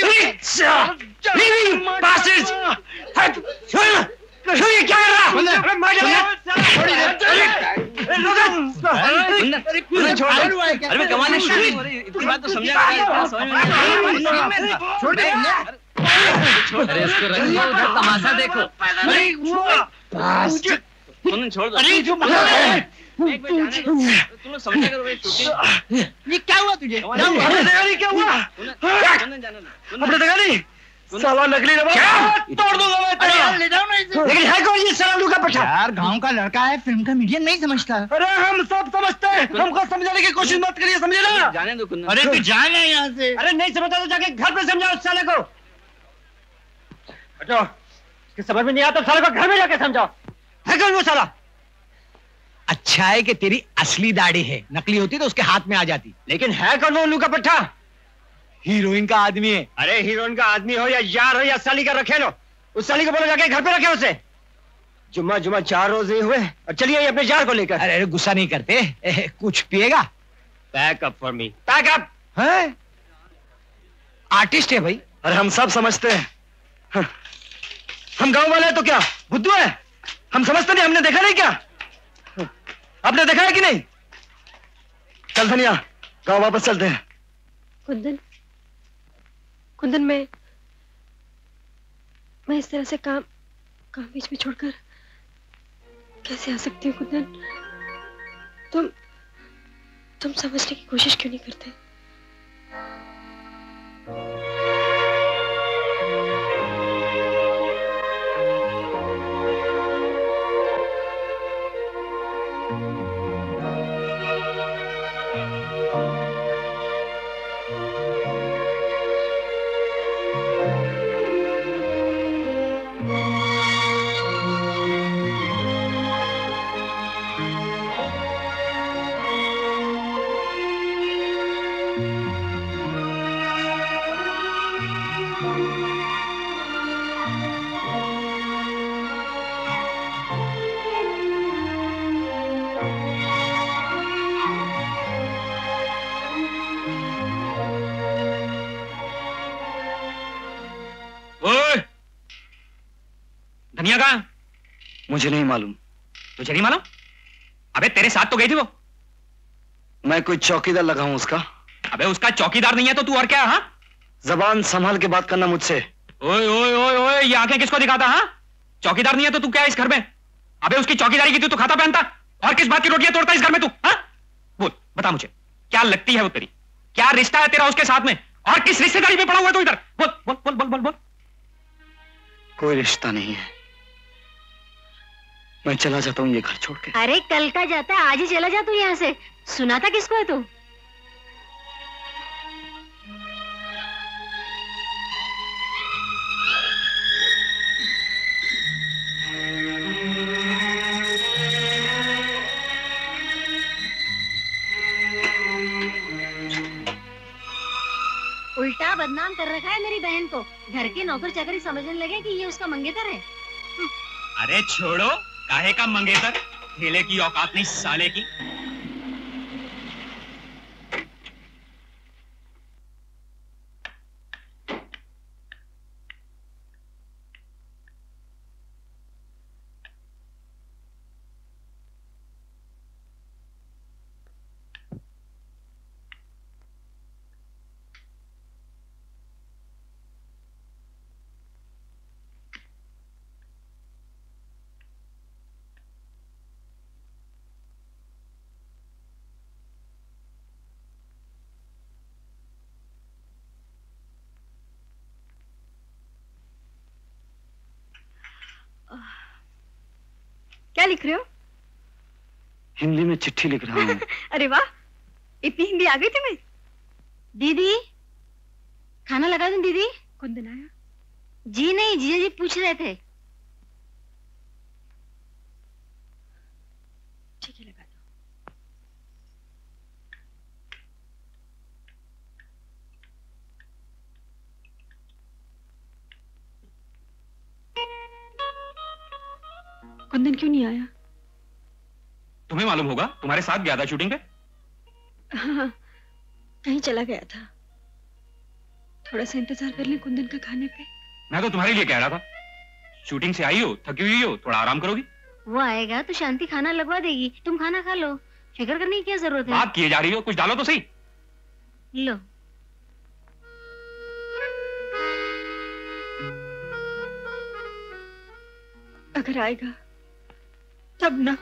क्या कर रहा? छोड़, अरे मैं कमाने इतनी बात तो समझा, अरे इसको रख लो, उधर तमाशा देखो। छोड़ दो। तुम लोग समझा करो भाई, शूटिंग। ये क्या हुआ तुझे? क्या हुआ? अपने देखा नहीं? साला नकली रबर तोड़ दूंगा मैं तेरा। ले जाओ ना इसे। लेकिन है कौन ये साला लूका पट्टा? यार गांव का लड़का है, फिल्म का मीडियम नहीं समझता। अरे हम सब समझते हैं, हमको समझाने की कोशिश मत करिए, समझे ना? जाने दो कुंदन। अरे तू जाना यहाँ से। अरे नहीं समझता तो जाके घर पे समझाओ उस साले को। हटो, इसके समझ में नहीं आता साले को घर में जाके समझाओ। है कौन वो साला? अच्छा है कि तेरी असली दाढ़ी है, नकली होती तो उसके हाथ में आ जाती। लेकिन है कौन वो लूका पट्टा? हीरोइन का आदमी है। अरे हीरोइन का आदमी हो या यार हो या साली का रखे लो, उस साली को बोलो जाके घर पे रखे उसे। जुम्मा 4 रोज ही हुए और चलिए अपने यार को लेकर। अरे गुस्सा नहीं करते, कुछ पिएगा? Pack up for me. Pack up है? आर्टिस्ट है भाई। अरे हम सब समझते हैं, हम गांव वाले हैं तो क्या बुद्धू है? हम समझते नहीं, हमने देखा नहीं क्या? आपने देखा है कि नहीं? चल धनिया, गांव वापस चलते हैं। कुंदन, कुंदन, मैं इस तरह से काम बीच में छोड़कर कैसे आ सकती हूँ कुंदन? तुम समझने की कोशिश क्यों नहीं करते? धनिया कहाँ? मुझे नहीं मालूम। तुझे नहीं मालूम? अबे तेरे साथ तो गई थी वो। मैं कोई चौकीदार लगा हूं उसका। अबे उसका चौकीदार नहीं है तो तू और क्या? हाँ, जबान संभाल के बात करना मुझसे। ओए ओए ओए ओए, ये आंखें किसको दिखाता? हाँ, चौकीदार नहीं है तो तू क्या इस घर में? अबे उसकी चौकीदारी की तू खाता पहनता और किस बात की रोटियां तोड़ता इस घर में तू? हाँ, बोल बता मुझे, क्या लगती है वो तेरी? क्या रिश्ता है तेरा उसके साथ में? और किस रिश्तेदारी में पड़ा हुआ है तू इधर? बोल बोल बोल बोल बोल बोल। कोई रिश्ता नहीं है, मैं चला जाता हूँ ये घर छोड़ के। अरे कल का जाता है, आज ही चला जा तू यहाँ से। सुना था किसको है तू? उल्टा बदनाम कर रखा है मेरी बहन को। घर के नौकर चाकरी समझने लगे कि ये उसका मंगेतर है। अरे छोड़ो, काहे का मंगेतर? ठेले की औकात नहीं साले की। क्या लिख रहे हो? हिंदी में चिट्ठी लिख रहा हूँ। अरे वाह, इतनी हिंदी आ गई तुम्हें? दीदी, खाना लगा दूं दीदी? कुंदन आया? जी नहीं, जीजा जी पूछ रहे थे। ठीक है, लगा दो। कुंदन क्यों नहीं आया? तुम्हें मालूम होगा, तुम्हारे साथ गया था शूटिंग पे। हाँ, कहीं चला गया था। थोड़ा सा इंतजार कर लें कुंदन का खाने पे। मैं तो तुम्हारे लिए कह रहा था, शूटिंग से आई हो, थकी हुई हो, थोड़ा आराम करोगी। वो आएगा तो शांति खाना लगवा देगी, तुम खाना खा लो, फिक्र करने की क्या जरूरत है। बात किए जा रही हो, कुछ डालो तो सही। लो। अगर आएगा तब ना।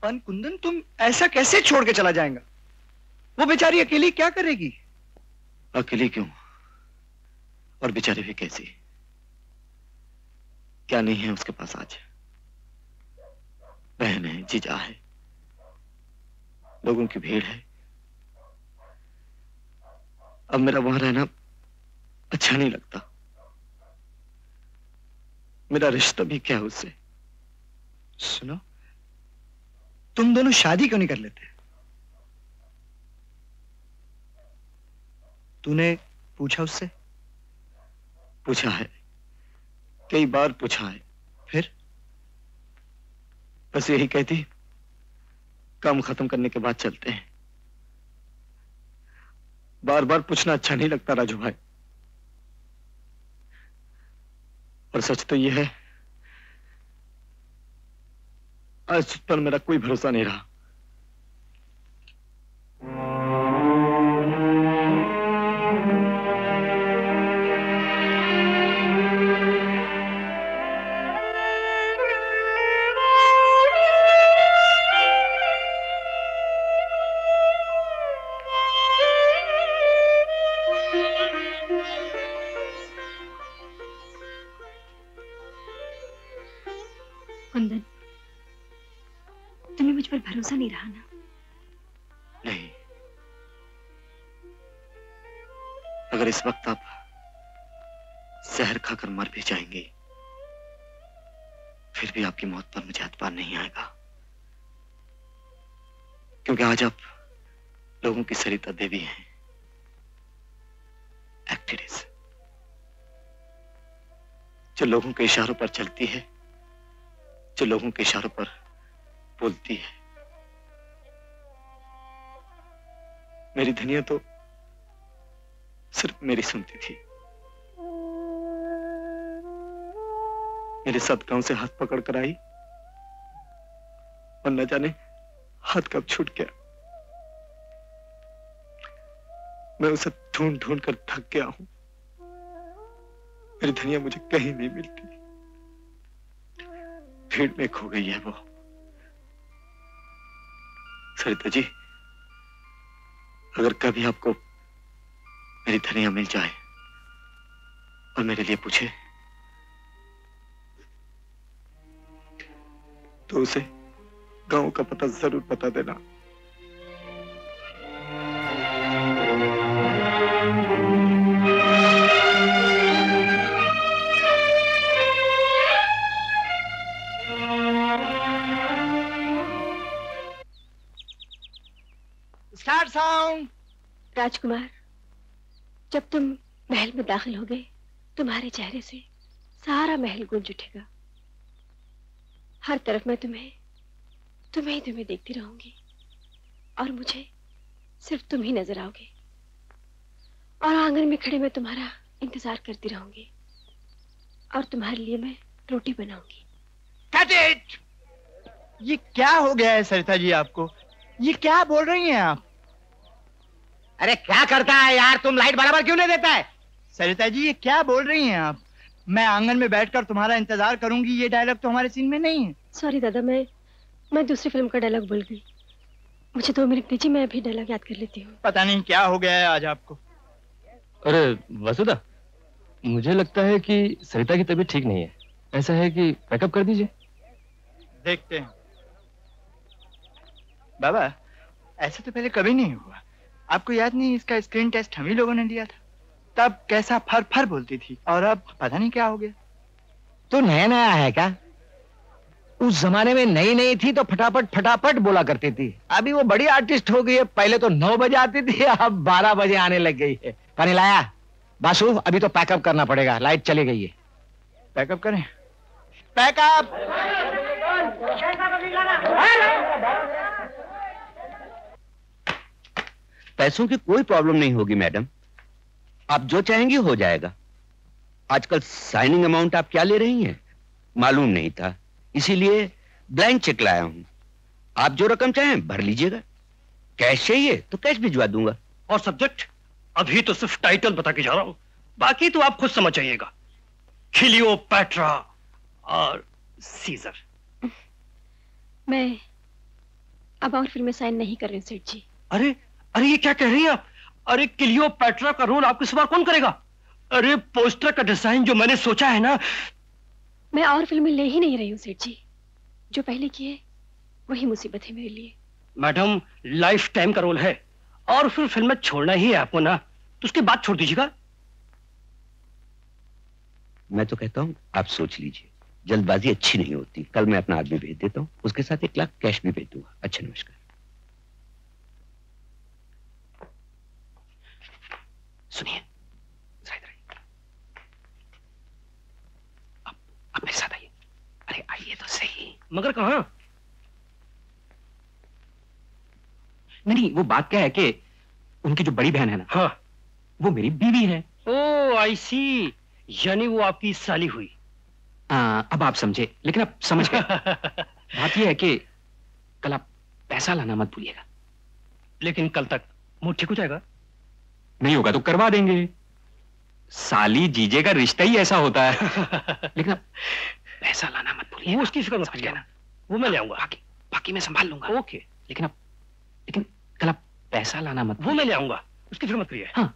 पर कुंदन, तुम ऐसा कैसे छोड़ के चला जाएगा? वो बेचारी अकेली क्या करेगी? अकेली क्यों, और बेचारी भी कैसी? क्या नहीं है उसके पास आज? बहन है, जीजा है, लोगों की भीड़ है। अब मेरा वहां रहना अच्छा नहीं लगता। मेरा रिश्ता भी क्या है उससे? सुनो, तुम दोनों शादी क्यों नहीं कर लेते? तूने पूछा उससे? पूछा है, कई बार पूछा है। फिर? बस यही कहती, काम खत्म करने के बाद चलते हैं। बार बार पूछना अच्छा नहीं लगता राजू भाई। और सच तो यह है, आज उस पर मेरा कोई भरोसा नहीं रहा। कुंदन, तुम्हें मुझ पर भरोसा नहीं रहा ना? नहीं, अगर इस वक्त आप जहर खाकर मर भी जाएंगे, फिर भी आपकी मौत पर मुझे एतबार नहीं आएगा, क्योंकि आज आप लोगों की सरिता देवी हैं, एक्ट्रेस, जो लोगों के इशारों पर चलती है, जो लोगों के इशारों पर बोलती है। मेरी धनिया तो सिर्फ मेरी सुनती थी। मेरे साथ गांव से हाथ पकड़ कर आई और न जाने हाथ कब छूट गया। मैं उसे ढूंढ ढूंढ कर थक गया हूं। मेरी धनिया मुझे कहीं नहीं मिलती। भीड़ में खो गई है वो। सरिता जी, अगर कभी आपको मेरी धनिया मिल जाए और मेरे लिए पूछे, तो उसे गांव का पता जरूर बता देना। Start sound. राजकुमार, जब तुम महल में दाखिल हो गए, तुम्हारे चेहरे से सारा महल गूंज उठेगा। हर तरफ मैं तुम्हें देखती रहूंगी और मुझे सिर्फ तुम ही नजर आओगे। और आंगन में खड़े मैं तुम्हारा इंतजार करती रहूंगी और तुम्हारे लिए मैं रोटी बनाऊंगी। Cut it! ये क्या हो गया है सरिता जी आपको? ये क्या बोल रही हैं आप? अरे क्या करता है यार, तुम लाइट बराबर क्यों नहीं देता है? सरिता जी ये क्या बोल रही हैं आप? मैं आंगन में बैठकर तुम्हारा इंतजार करूंगी, ये डायलॉग तो हमारे सीन में नहीं है। सॉरी दादा, मैं दूसरी फिल्म का डायलॉग भूल गई। मुझे 2 मिनट दीजिए, मैं अभी डायलॉग याद कर लेती हूँ। पता नहीं क्या हो गया है आज आपको। अरे वसुधा, मुझे लगता है कि सरिता की तबीयत ठीक नहीं है। ऐसा है कि पैकअप कर दीजिए। देखते हैं। बाबा, ऐसा तो पहले कभी नहीं हुआ। आपको याद नहीं, इसका स्क्रीन टेस्ट हम ही लोगों ने लिया था। तब कैसा फर फर बोलती थी, और अब पता नहीं क्या हो गया। तो नया नया है क्या? उस जमाने में नई नई थी तो फटाफट फटाफट बोला करती थी। अभी वो बड़ी आर्टिस्ट हो गई है। पहले तो 9 बजे आती थी, अब 12 बजे आने लग गई है। पानी लाया? बासु, अभी तो पैकअप करना पड़ेगा, लाइट चली गई है। पैकअप करें? पैकअप! पैसों की कोई प्रॉब्लम नहीं होगी मैडम, आप जो चाहेंगी हो जाएगा। आजकल साइनिंग अमाउंट आप क्या ले रही हैं मालूम नहीं था, इसीलिए ब्लैंक चेक लाया हूं। आप जो रकम चाहें भर लीजिएगा। कैश चाहिए तो कैश भिजवा दूंगा। और सब्जेक्ट? अभी तो सिर्फ टाइटल बता के जा रहा हूं, बाकी तो आप खुद समझ जाइएगा। क्लियोपैट्रा और सीजर। मैं अब और फिल्में साइन नहीं कर रही हूँ सेठ जी। अरे अरे ये क्या कह रही हैं आप? अरे क्लियोपैट्रा का रोल आपके सिवा कौन करेगा? अरे पोस्टर का डिजाइन जो मैंने सोचा है ना। मैं और फिल्में ले ही नहीं रही हूँ सेठ जी। जो पहले किए वही मुसीबत है मेरे लिए। मैडम लाइफ टाइम का रोल है और फिर फिल्म छोड़ना ही है आपको ना, तो उसके बाद छोड़ दीजिएगा। मैं तो कहता हूं आप सोच लीजिए, जल्दबाजी अच्छी नहीं होती। कल मैं अपना आदमी भेज देता हूं, उसके साथ 1 लाख कैश भी भेज दूंगा। अच्छा नमस्कार। सुनिए आप मेरे साथ आइए। अरे आइए तो सही। मगर कहां? नहीं, वो बात क्या है कि उनकी जो बड़ी बहन है ना, हाँ, वो मेरी बीवी है। ओह आई सी, यानी वो आपकी साली हुई। अब आप समझे, लेकिन आप समझ गए। बात यह है कि कल आप पैसा लाना मत भूलिएगा। लेकिन कल तक मूड ठीक हो जाएगा? नहीं होगा तो करवा देंगे। साली जीजे का रिश्ता ही ऐसा होता है। लेकिन आप पैसा लाना मत भूलिएगा। वो उसकी फिक्र मत कीजिए ना, वो मैं ले आऊंगा। बाकी मैं संभाल लूंगा। ओके। लेकिन कल आप पैसा लाना मत। वो मैं ले आऊंगा, उसकी फिक्र मत करिए। हाँ।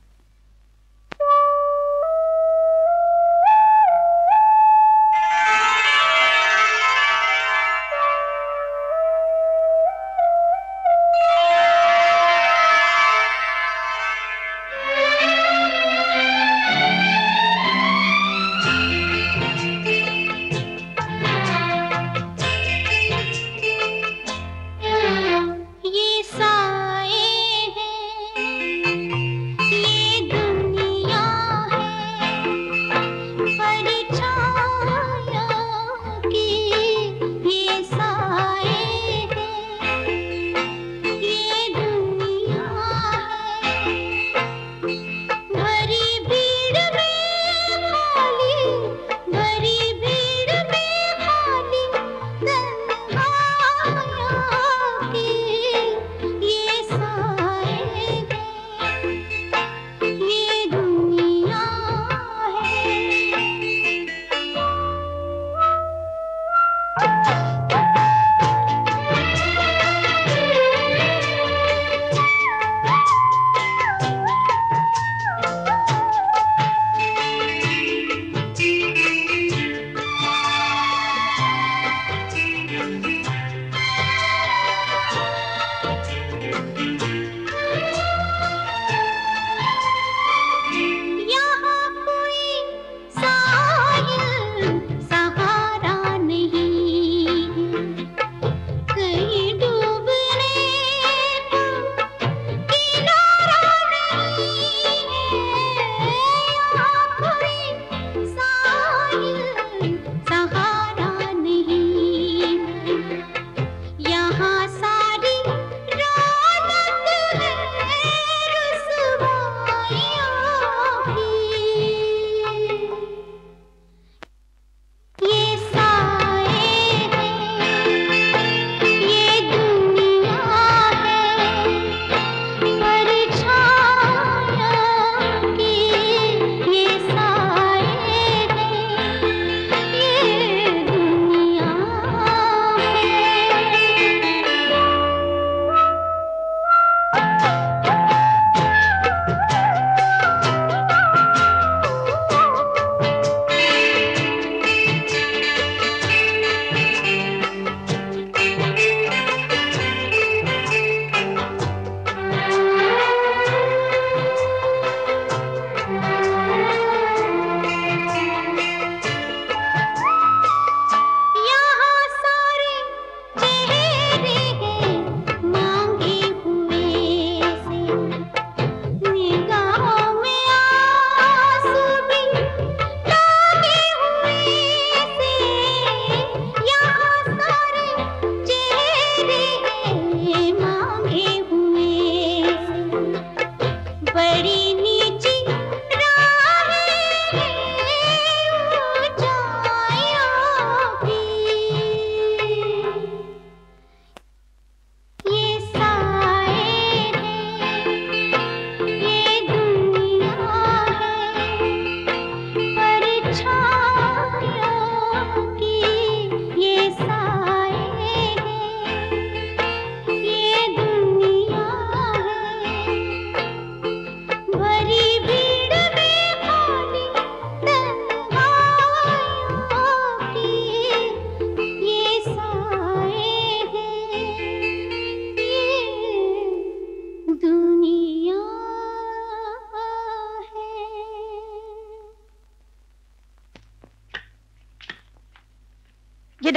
ये साए हैं, ये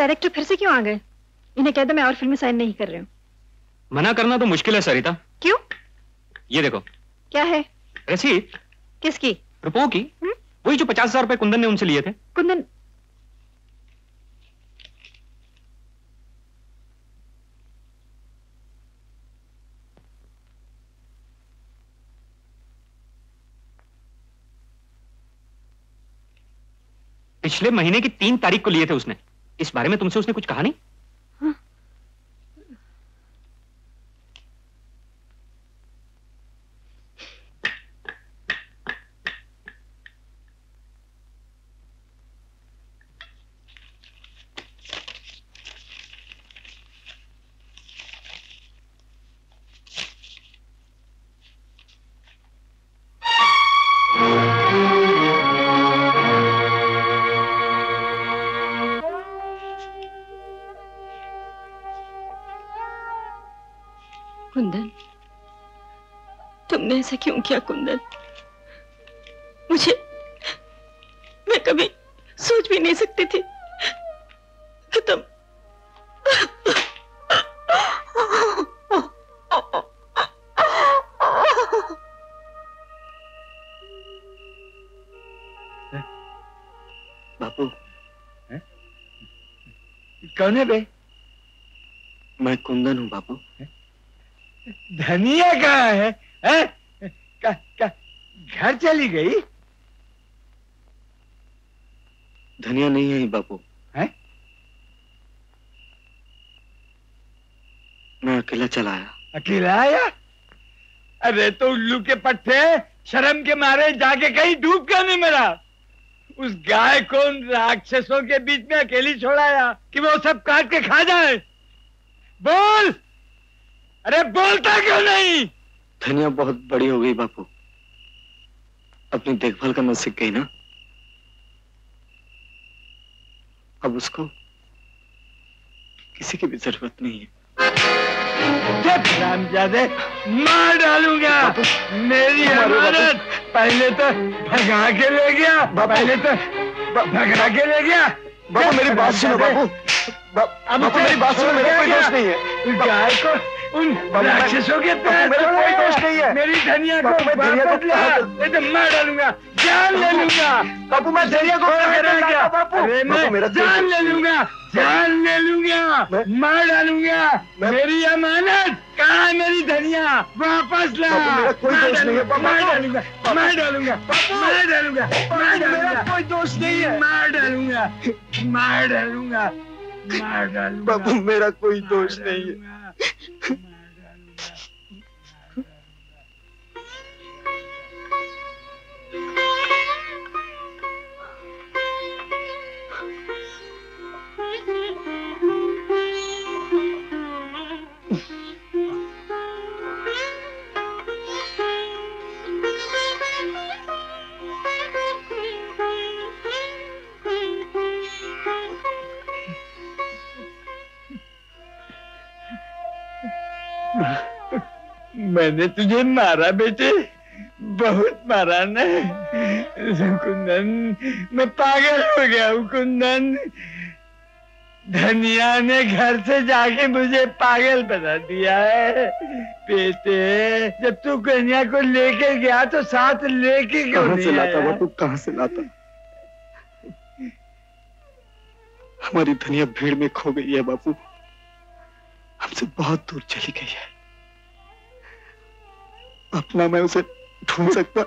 डायरेक्टर फिर से क्यों आ गए? इन्हें कह दो मैं और फिल्में साइन नहीं कर रही हूँ। मना करना तो मुश्किल है सरिता। क्यों? ये देखो। क्या है? रसीद। किसकी? रुपयों की। वही जो 50,000 रुपए कुंदन ने उनसे लिए थे। कुंदन? पिछले महीने की 3 तारीख को लिए थे उसने। इस बारे में तुमसे उसने कुछ कहा नहीं? हाँ। कुंदन, तुमने ऐसा क्यों किया कुंदन? मैं कभी सोच भी नहीं सकती थी कि तुम बापू। कौन है बे? मैं कुंदन हूँ बापू। धनिया कहाँ है? घर चली गई? धनिया नहीं है बापू। है? मैं अकेला चला आया। अकेला आया? अरे तो उल्लू के पट्टे, शर्म के मारे जाके कहीं डूब क्यों नहीं मरा? उस गाय को उन राक्षसों के बीच में अकेली छोड़ाया कि वो सब काट के खा जाए। बोल! अरे बोलता क्यों नहीं? धनिया बहुत बड़ी हो गई बापू, अपनी देखभाल करना सीख गई ना। अब उसको किसी की भी जरूरत नहीं है। रामजादे, मार डालूंगा। मेरी अमानत पहले तो भगा के ले गया। बापू मेरी बात सुनो बापू। बापू मेरी बात सुनो, मेरा कोई दोष नहीं है। गाय को उन राक्षसों के तहत मेरा कोई दोष नहीं है। मेरी धनिया को वापस ला, नहीं तो मार डालूंगा, जान ले लूंगा। बापू मैं धनिया को क्या? बापू अरे मैं जान ले लूंगा, मार डालूंगा। मेरी अमानत कहाँ है? मेरी धनिया वापस ला। मेरा कोई दोष नहीं है। मार डालूंगा, मेरा कोई दोष नहीं है। मार डालूंगा। बापू मेरा कोई दोष नहीं है। मैंने तुझे मारा बेटे, बहुत मारा ना कुंदन। मैं पागल हो गया हूँ कुंदन। धनिया ने घर से जाके मुझे पागल बना दिया है। बेटे जब तू कन्या को लेके गया तो साथ लेके क्यों नहीं आया? बापू कहाँ से लाता? हमारी धनिया भीड़ में खो गई है बापू, हमसे बहुत दूर चली गई है। अपना मैं उसे ढूंढ सकता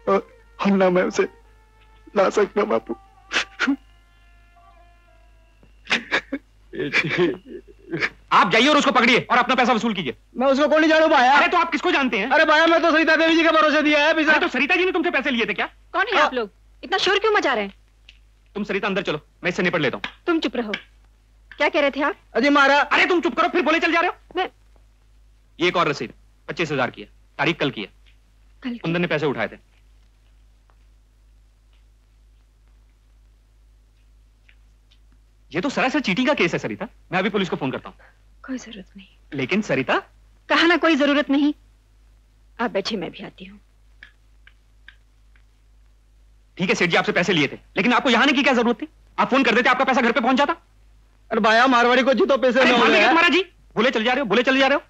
और ना मैं उसे ला सकता बापू। आप जाइए और उसको पकड़िए और अपना पैसा वसूल कीजिए। मैं उसको कौन नहीं जानू भाया? अरे तो आप किसको जानते हैं? अरे भाया मैं तो सरिता देवी जी के भरोसे दिया है पैसा। तो सरिता जी ने तुमसे पैसे लिए थे क्या? कौन है आप लोग? इतना शोर क्यों मचा रहे हैं? तुम सरिता अंदर चलो, मैं इससे निपट लेता हूँ। तुम चुप रहो। क्या कह रहे थे आप? अजी मारा। अरे तुम चुप करो, फिर बोले चल जा रहे हो। मैं ये एक और रसीद 25,000 की है, तारीख कल की है। कुंदन ने पैसे उठाए थे। ये तो सरासर चीटिंग का केस है सरिता। मैं अभी पुलिस को फोन करता हूँ। कोई जरूरत नहीं। लेकिन सरिता, कहा ना कोई जरूरत नहीं। आप बैठे, मैं भी आती हूँ। ठीक है सेठ जी, आपसे पैसे लिए थे, लेकिन आपको यहाँ आने की क्या जरूरत थी? आप फोन कर देते, आपका पैसा घर पे पहुंच जाता। अरे भाया मारवाड़ी को जीतो पैसे न हो गए। महाराज जी बोले चले जा रहे हो, बोले चले जा रहे हो।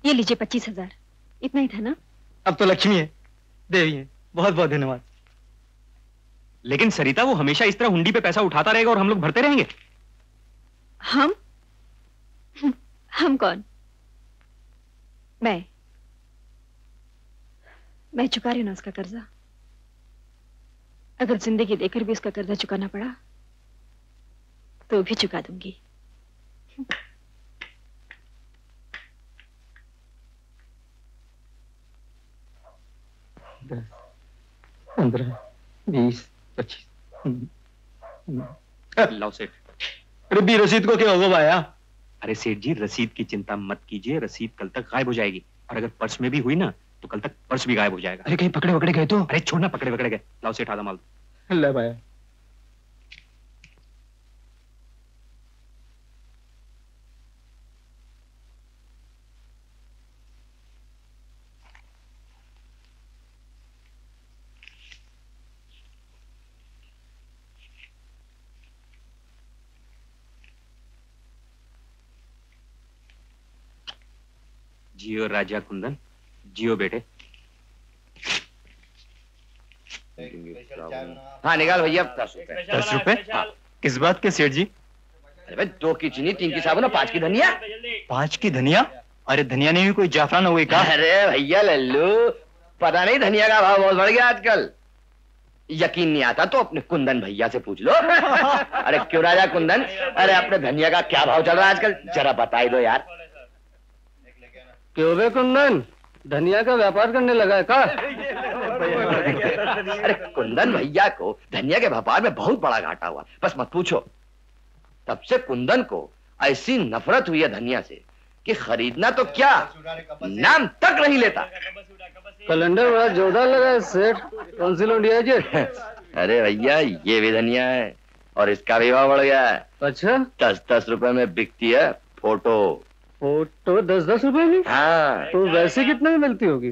ये लीजिए 25,000, इतना ही था ना? अब तो लक्ष्मी है, देवी है, बहुत बहुत धन्यवाद। लेकिन सरिता वो हमेशा इस तरह हुंडी पे पैसा उठाता रहेगा और हम लोग भरते रहेंगे। हम कौन? मैं चुका रही हूं ना उसका कर्जा। अगर जिंदगी देकर भी उसका कर्जा चुकाना पड़ा तो भी चुका दूंगी। 10, 15, 20, 25। लाओ सेठ। अरे भी रसीद को क्या होगा भाया? अरे सेठ जी रसीद की चिंता मत कीजिए, रसीद कल तक गायब हो जाएगी, और अगर पर्स में भी हुई ना तो कल तक पर्स भी गायब हो जाएगा। अरे कहीं पकड़े वकड़े गए तो? अरे छोड़ना, पकड़े वकड़े गए। लाओ सेठ आधा माल। ले भाया। जियो राजा कुंदन, जियो बेटे। हाँ निकाल भैया 10 रुपए। 10 रुपए? हाँ। किस बात के सेठ जी? अरे भाई 2 की चीनी, 3 की साबुन और 5 की धनिया। 5 की धनिया? अरे धनिया नहीं हुई कोई जाफरान हुई का? अरे भैया लल्लू, पता नहीं धनिया का भाव बहुत बढ़ गया आजकल। यकीन नहीं आता तो अपने कुंदन भैया से पूछ लो। अरे क्यों राजा कुंदन, अरे अपने धनिया का क्या भाव चल रहा है आजकल, जरा बता ही दो यार। क्यों बे कुंदन, धनिया का व्यापार करने लगा है का? अरे कुंदन भैया को धनिया के व्यापार में बहुत बड़ा घाटा हुआ, बस मत पूछो। तब से कुंदन को ऐसी नफरत हुई है धनिया से कि खरीदना तो क्या नाम तक नहीं लेता। कैलेंडर बड़ा जोरदार लगा है सेठ, कौन सी लौंडिया जी? अरे भैया ये भी धनिया है और इसका भी भाव बढ़ गया है। अच्छा? 10-10 रुपए में बिकती है फोटो। फोटो 10-10 रुपए की? हाँ। तो वैसे कितने में मिलती होगी?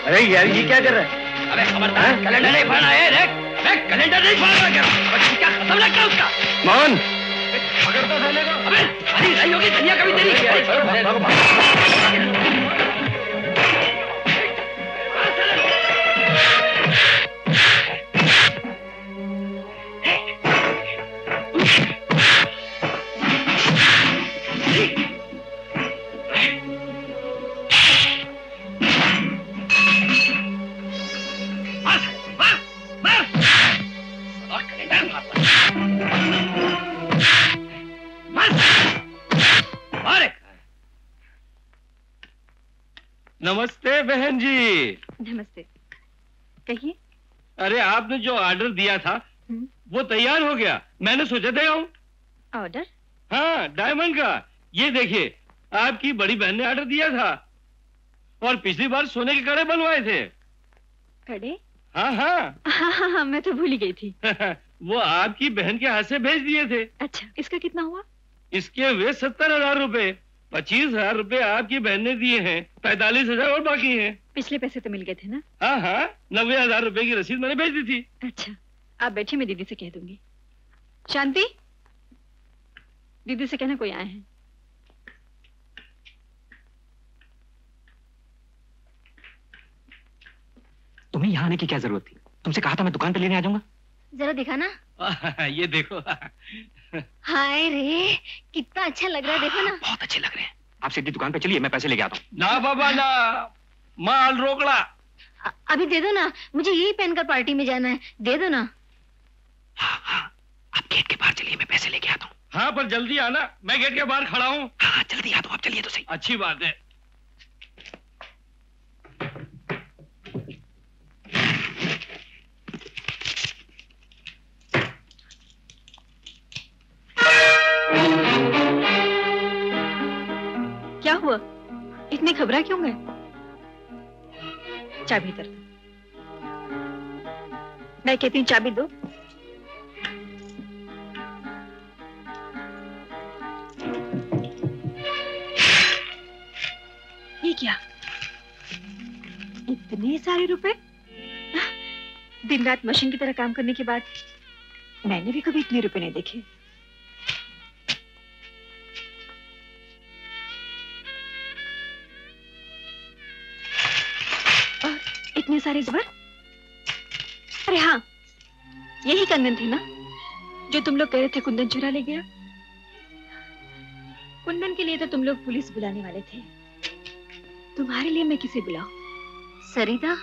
अरे यार ये क्या कर रहा है? अबे खबरदार, कैलेंडर नहीं फाड़ना है रे, कैलेंडर नहीं फाड़ना क्या? बच्ची क्या खत्म लगता है उसका? मोहन पकड़ता था लेगा। अबे अरे नहीं होगी धनिया कभी तेरी। नमस्ते बहन जी। नमस्ते, कहिए। अरे आपने जो ऑर्डर दिया था वो तैयार हो गया, मैंने सोचा दे आऊं। ऑर्डर? हाँ डायमंड का। ये देखिए आपकी बड़ी बहन ने ऑर्डर दिया था, और पिछली बार सोने के कड़े बनवाए थे। कड़े? हाँ हाँ हाँ, मैं तो भूल ही गई थी। वो आपकी बहन के हाथ से भेज दिए थे। अच्छा, इसका कितना हुआ? इसके वे 70,000 रुपए। 25,000 रुपए आपकी बहन ने दिए हैं, 45,000 और बाकी हैं। पिछले पैसे तो मिल गए थे ना? हाँ हाँ, 90,000 रुपए की रसीद मैंने भेज दी थी। अच्छा, आप बैठिए, मैं दीदी से कह दूंगी। शांति, दीदी से कहना कोई आए हैं। तुम्हें यहाँ आने की क्या जरूरत थी? तुमसे कहा था मैं दुकान पे लेने आ जाऊंगा। जरा दिखाना। ये देखो। हाय रे, कितना अच्छा लग रहा है, देखो ना। बहुत अच्छे लग रहे हैं। आप सीधी दुकान पे चलिए, मैं पैसे लेके आता हूँ। ना बाबा ना, माल रोकड़ा। अभी दे दो ना, मुझे यही पहनकर पार्टी में जाना है, दे दो ना। हाँ हाँ, आप गेट के बाहर चलिए, मैं पैसे लेके आता हूँ। हाँ पर जल्दी आना, मैं गेट के बाहर खड़ा हूँ। हाँ जल्दी आ दो, आप चलिए तो सही। अच्छी बात है। क्या हुआ, इतने घबरा क्यों गए? चाबी इधर दो। मैं कहती हूँ चाबी दो। ये क्या, इतने सारे रुपए? दिन रात मशीन की तरह काम करने के बाद मैंने भी कभी इतने रुपए नहीं देखे। और इतने सारे ज़ेवर। अरे हाँ, यही कंगन थे ना जो तुम लोग कह रहे थे कुंदन चुरा ले गया। कुंदन के लिए तो तुम लोग पुलिस बुलाने वाले थे, तुम्हारे लिए मैं किसे बुलाऊं? सरिता,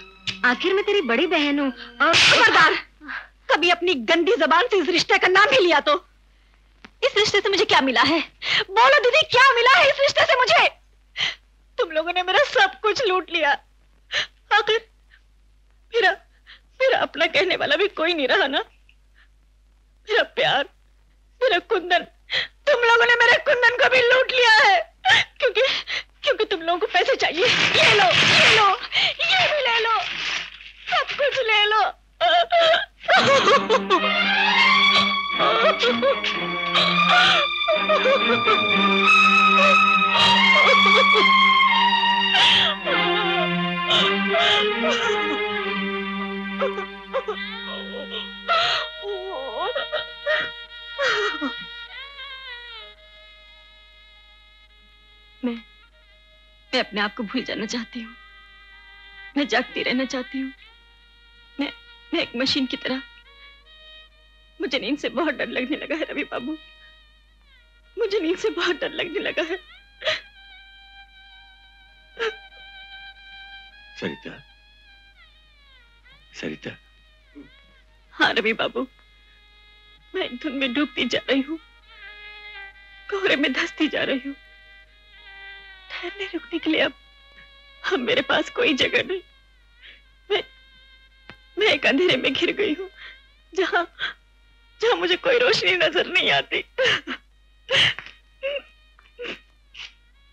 आखिर मैं तेरी बड़ी बहन हूँ। और खबरदार, कभी अपनी गंदी जबान से इस रिश्ते का नाम ही लिया तो। इस रिश्ते से मुझे क्या मिला है? बोलो दीदी, क्या मिला है इस रिश्ते से मुझे? तुम लोगों ने मेरा सब कुछ लूट लिया। आखिर मेरा अपना कहने वाला भी कोई नहीं रहा ना। मेरा प्यार, मेरा कुंदन, तुम लोगों ने मेरे कुंदन को भी लूट लिया है। क्योंकि तुम लोगों को पैसे चाहिए। ये लो, ये भी ले लो, सब कुछ ले लो। मैं अपने आप को भूल जाना चाहती हूँ। मैं जागती रहना चाहती हूँ। मैं एक मशीन की तरह। मुझे नींद से बहुत डर लगने लगा है रवि बाबू, मुझे नींद से बहुत डर लगने लगा है। सरिता। हाँ रवि बाबू, मैं एक धुन में डूबती जा रही हूँ, कोहरे में धंसती जा रही हूँ। ठहरने रुकने के लिए अब मेरे पास कोई जगह नहीं। मैं एक अंधेरे में घिर गई हूँ, जहाँ मुझे कोई रोशनी नजर नहीं आती।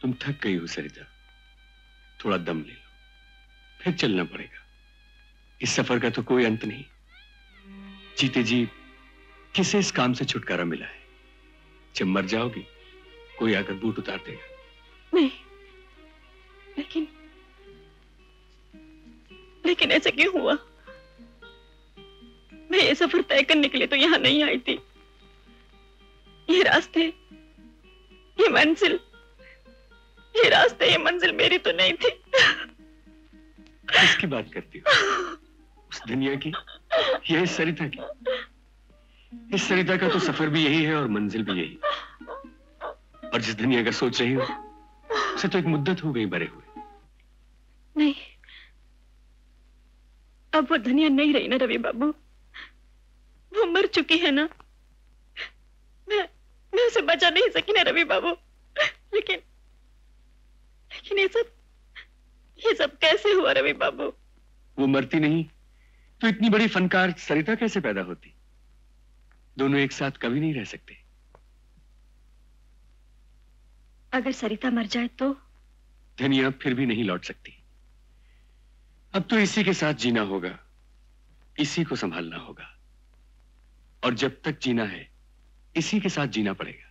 तुम थक गई हो सरिता, थोड़ा दम ले लो, फिर चलना पड़ेगा। इस सफर का तो कोई अंत नहीं। जीते जी किसे इस काम से छुटकारा मिला है? जब मर जाओगी कोई आकर बूट उतार देगा। नहीं, लेकिन ऐसा क्यों हुआ? मैं ये सफर तय करने के लिए तो यहाँ नहीं आई थी। ये रास्ते, ये मंजिल मेरी तो नहीं थी। किसकी बात करती हो? उस दुनिया की या इस सरिता की? इस सरिता का तो सफर भी यही है और मंजिल भी यही। और जिस दुनिया का सोच रही हो उसे तो एक मुद्दत हो गई मरे हुए। नहीं, अब वो दुनिया नहीं रही ना रवि बाबू, वो मर चुकी है ना। मैं उसे बचा नहीं सकी ना रवि बाबू। लेकिन ये सब कैसे हुआ रवि बाबू? वो मरती नहीं तो इतनी बड़ी फनकार सरिता कैसे पैदा होती? दोनों एक साथ कभी नहीं रह सकते। अगर सरिता मर जाए तो? धनिया फिर भी नहीं लौट सकती। अब तो इसी के साथ जीना होगा, इसी को संभालना होगा, और जब तक जीना है इसी के साथ जीना पड़ेगा।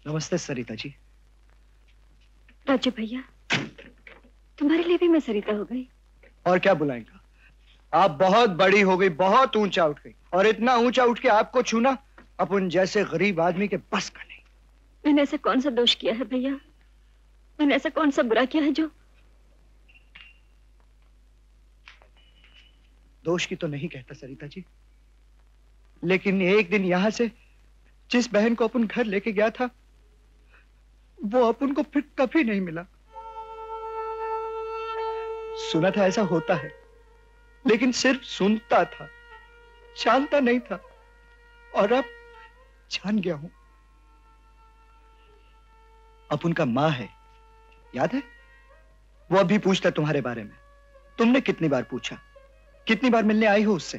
नमस्ते सरिता जी। राजू भैया, तुम्हारे लिए भी मैं सरिता हो गई। और क्या बुलाएंगा? आप बहुत बड़ी हो गई, बहुत ऊंचा उठ गई, और इतना ऊंचा उठ के आपको छूना अपन जैसे गरीब आदमी के बस का नहीं। मैंने ऐसा कौन सा दोष किया है भैया? मैंने ऐसा कौन सा बुरा किया है जो? दोष की तो नहीं कहता सरिता जी, लेकिन एक दिन यहां से जिस बहन को अपन घर लेके गया था वो अपन को फिर कभी नहीं मिला। सुना था ऐसा होता है, लेकिन सिर्फ सुनता था, जानता नहीं था, और अब जान गया हूं। अपन का मां है, याद है? वो अभी पूछता तुम्हारे बारे में। तुमने कितनी बार पूछा? कितनी बार मिलने आई हो उससे?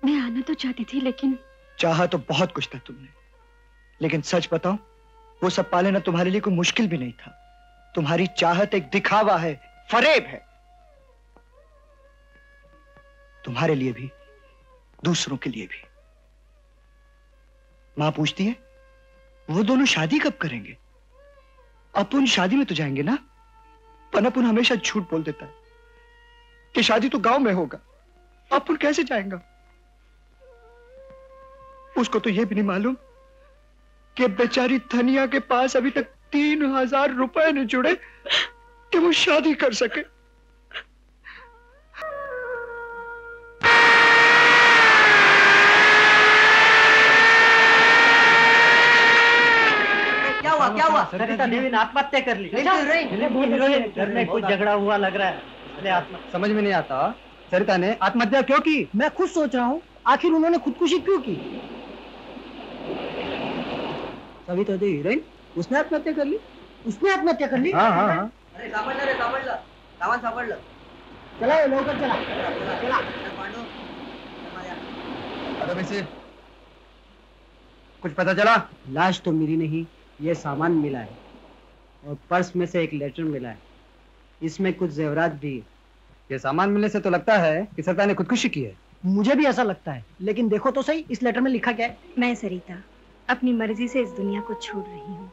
मैं आना तो चाहती थी, लेकिन चाहा तो बहुत कुछ था तुमने, लेकिन सच बताऊं, वो सब पा लेना तुम्हारे लिए कोई मुश्किल भी नहीं था। तुम्हारी चाहत एक दिखावा है, फरेब है, तुम्हारे लिए भी, दूसरों के लिए भी। मां पूछती है वो दोनों शादी कब करेंगे? अपन शादी में तो जाएंगे ना? पर अपन हमेशा झूठ बोल देता है कि शादी तो गांव में होगा। अपन कैसे जाएगा? उसको तो यह भी नहीं मालूम कि बेचारी धनिया के पास अभी तक 3000 रुपए नहीं जुड़े कि वो शादी कर सके। क्या हुआ? सरिता देवी ने आत्महत्या कर ली। घर में कुछ झगड़ा हुआ लग रहा है। समझ में नहीं आता, सरिता ने आत्महत्या क्यों की? मैं खुद सोच रहा हूँ, आखिर उन्होंने खुदकुशी क्यों की? सविता देवी हीरोइन, उसने आत्महत्या कर ली? उसने आत्महत्या कर ली? हाँ हाँ हाँ। अरे सामान सापडलं। चला लवकर चला। अरे वैसे कुछ पता चला? लाश तो मिली नहीं, ये सामान मिला है और पर्स में से एक लेटर मिला है, इसमें कुछ जेवरात भी। ये सामान मिलने से तो लगता है कि सरिता ने खुदकुशी की है। मुझे भी ऐसा लगता है, लेकिन देखो तो सही इस लेटर में लिखा क्या है। मैं सरिता अपनी मर्जी से इस दुनिया को छोड़ रही हूँ।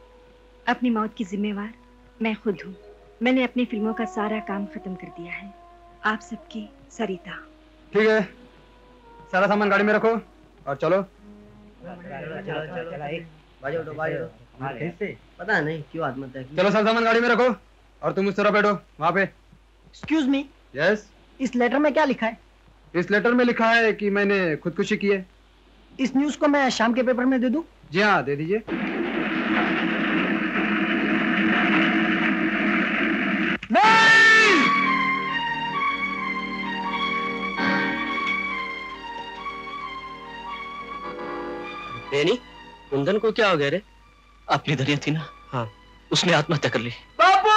अपनी मौत की जिम्मेवार मैं खुद हूँ। मैंने अपनी फिल्मों का सारा काम खत्म कर दिया है। आप सबकी सरिता। ठीक है, सारा सामान गाड़ी में रखो और चलो। पता नहीं क्यों आत्महत्या की। चलो, सारा सामान गाड़ी में रखो और तुम उस तरफ बैठो वहां पे। Excuse me. यस। इस लेटर में क्या लिखा है? इस लेटर में लिखा है कि मैंने खुदकुशी की है। इस न्यूज को मैं शाम के पेपर में दे दूं? जी हाँ, दे दीजिए। बेनी, कुंदन को क्या हो गया रे? अपनी धनिया थी ना? हाँ, उसने आत्महत्या कर ली। बापू!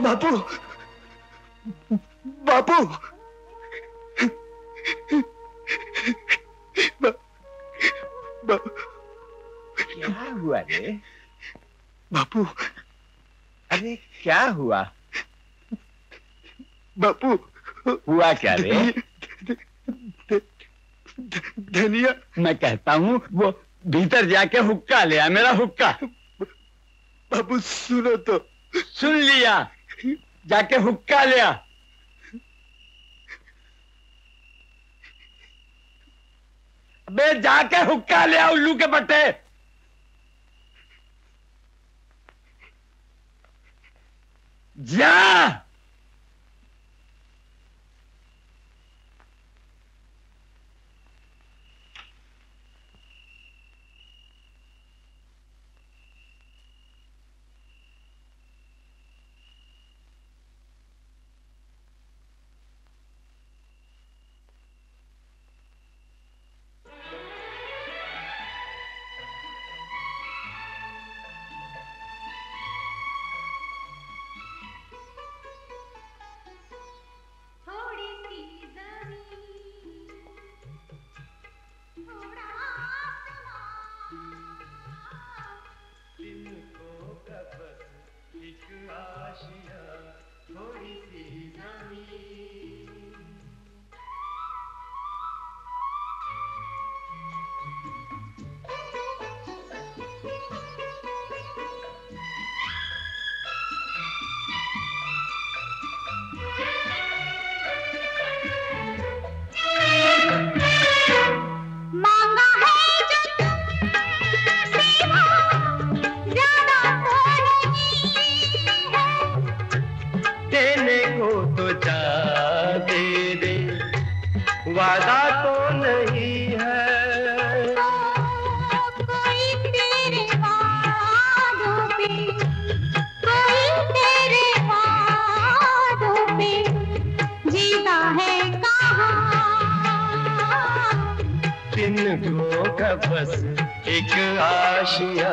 बापू! बापू! बापू! बापू! क्या हुआ रे? बापू! अरे क्या हुआ? बापू! हुआ क्या रे? धनिया। मैं कहता हूँ वो भीतर जाके हुक्का ले आ, मेरा हुक्का। बापू सुनो तो। सुन लिया, जाके हुक्का ले आ। अबे जाके हुक्का ले आ, उल्लू के बट्टे। जा। वादा तो नहीं है। कोई तेरे वादों पे, कोई तेरे वादों पे जीता है कहाँ। तिनको का बस एक आशिया